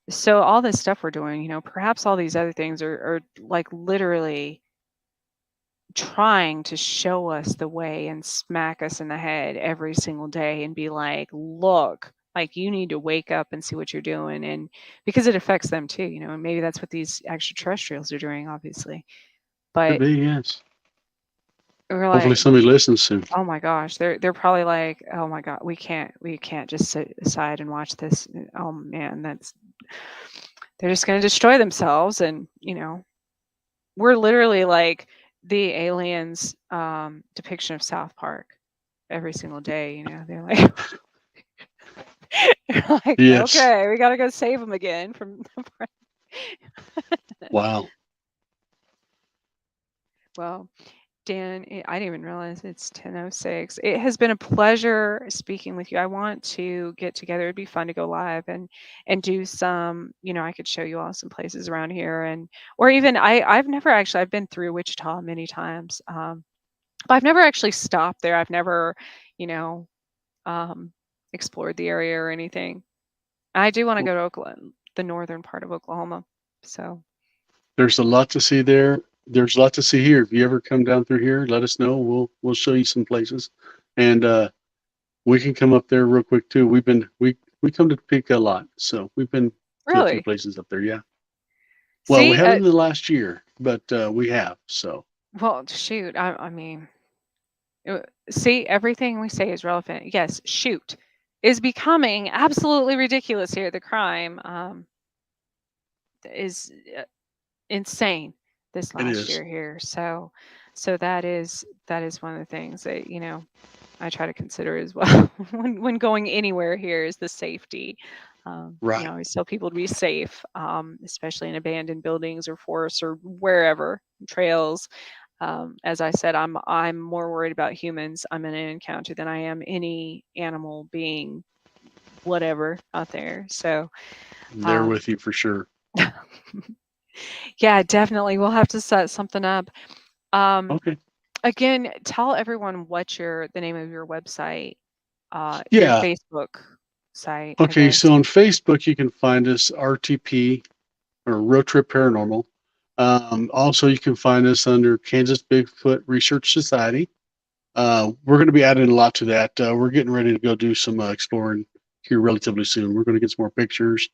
So all this stuff we're doing, perhaps all these other things are like literally trying to show us the way and smack us in the head every single day and be like, look, like, you need to wake up and see what you're doing. And because it affects them too, and maybe that's what these extraterrestrials are doing, obviously. Could But be, yes. we're Hopefully like, somebody listens soon. oh my gosh, they're probably like, oh my god, we can't just sit aside and watch this. Oh man, they're just going to destroy themselves. And we're literally like the aliens depiction of South Park every single day. They're like, they're like, Yes. okay, we got to go save them again from. Wow. Well, Dan, I didn't even realize it's 10:06. It has been a pleasure speaking with you. I want to get together. It'd be fun to go live and do some, I could show you all some places around here, and or even I've never actually, I've been through Wichita many times. But I've never actually stopped there. I've never, you know, um, explored the area or anything. I do want to go to Oklahoma, the northern part of Oklahoma. So There's a lot to see there. There's a lot to see here. If you ever come down through here, let us know. We'll show you some places, and we can come up there real quick too. We come to Topeka a lot, so we've been to a few really, places up there. Yeah. Well, we see, haven't in the last year, but we have. So well, shoot, I mean, see, everything we say is relevant. Yes, shoot, is becoming absolutely ridiculous here. The crime is insane this it last is. year here. So that is one of the things that I try to consider as well when going anywhere here, is the safety. I Right. always tell people to be safe, especially in abandoned buildings or forests or wherever, trails. As I said, I'm more worried about humans I'm in an encounter than I am any animal being, whatever, out there. So I'm there um, with you for sure. yeah, definitely we'll have to set something up. Um, Okay. Again, tell everyone what the name of your website, your Yeah. Facebook site, I Okay. guess. So on Facebook, you can find us RTP or Road Trip Paranormal. Also, you can find us under Kansas Bigfoot Research Society. We're going to be adding a lot to that. We're getting ready to go do some exploring here relatively soon. We're going to get some more pictures.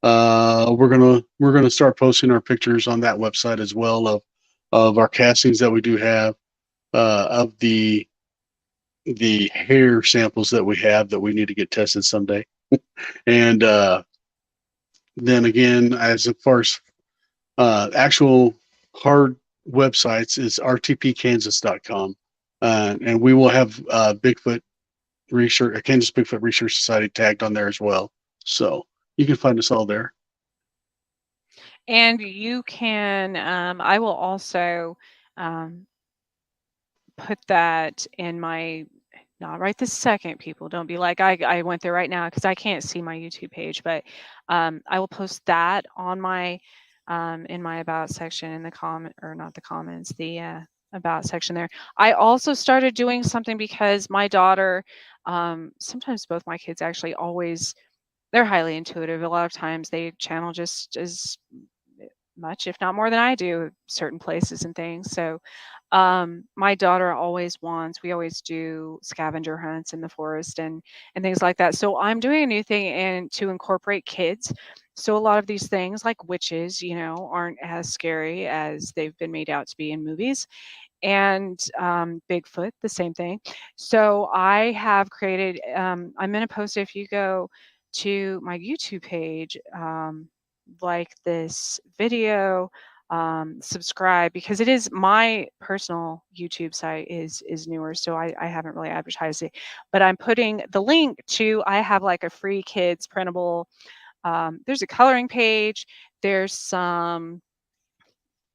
We're gonna start posting our pictures on that website as well of our castings that we do have, of the hair samples that we have that we need to get tested someday. And then again, as far as actual hard websites, is rtpkansas.com. And we will have Bigfoot Research, Kansas Bigfoot Research Society tagged on there as well. So you can find us all there. And you can, I will also um, put that in my, not right this second, people. Don't be like, I went there right now because I can't see my YouTube page, but I will post that on my in my about section in the comment, or not the comments, the about section there. I also started doing something because my daughter, sometimes both my kids actually always, they're highly intuitive. A lot of times they channel just as much, if not more than I do, certain places and things. So my daughter always wants, we always do scavenger hunts in the forest and things like that. So I'm doing a new thing and to incorporate kids. So a lot of these things like witches, aren't as scary as they've been made out to be in movies, and Bigfoot, the same thing. So I have created, I'm going to post it if you go to my YouTube page, like this video, subscribe, because it is my personal YouTube site is newer, so I haven't really advertised it, but I'm putting the link to, I have like a free kids printable, there's a coloring page, there's some,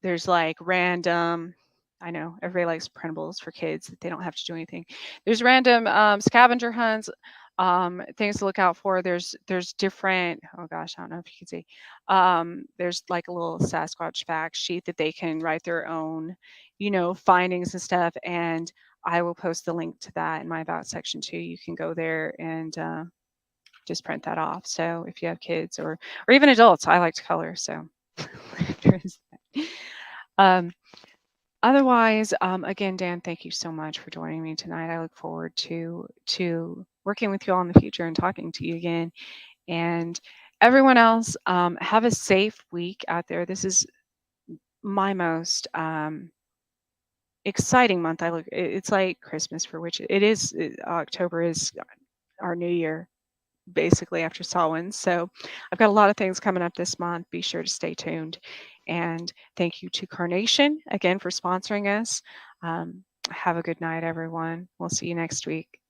there's like random, I know everybody likes printables for kids that they don't have to do anything. There's random scavenger hunts, things to look out for. There's different, oh gosh, I don't know if you can see. There's like a little Sasquatch fact sheet that they can write their own, findings and stuff. And I will post the link to that in my about section too. You can go there and just print that off. So if you have kids or even adults, I like to color, so there is that. Um, Otherwise, again, Dan, thank you so much for joining me tonight. I look forward to working with you all in the future and talking to you again. And everyone else, have a safe week out there. This is my most exciting month. It's like Christmas, for which it is. October is our new year, basically, after Samhain. So I've got a lot of things coming up this month. Be sure to stay tuned. And thank you to Carnation again for sponsoring us. Have a good night, everyone. We'll see you next week.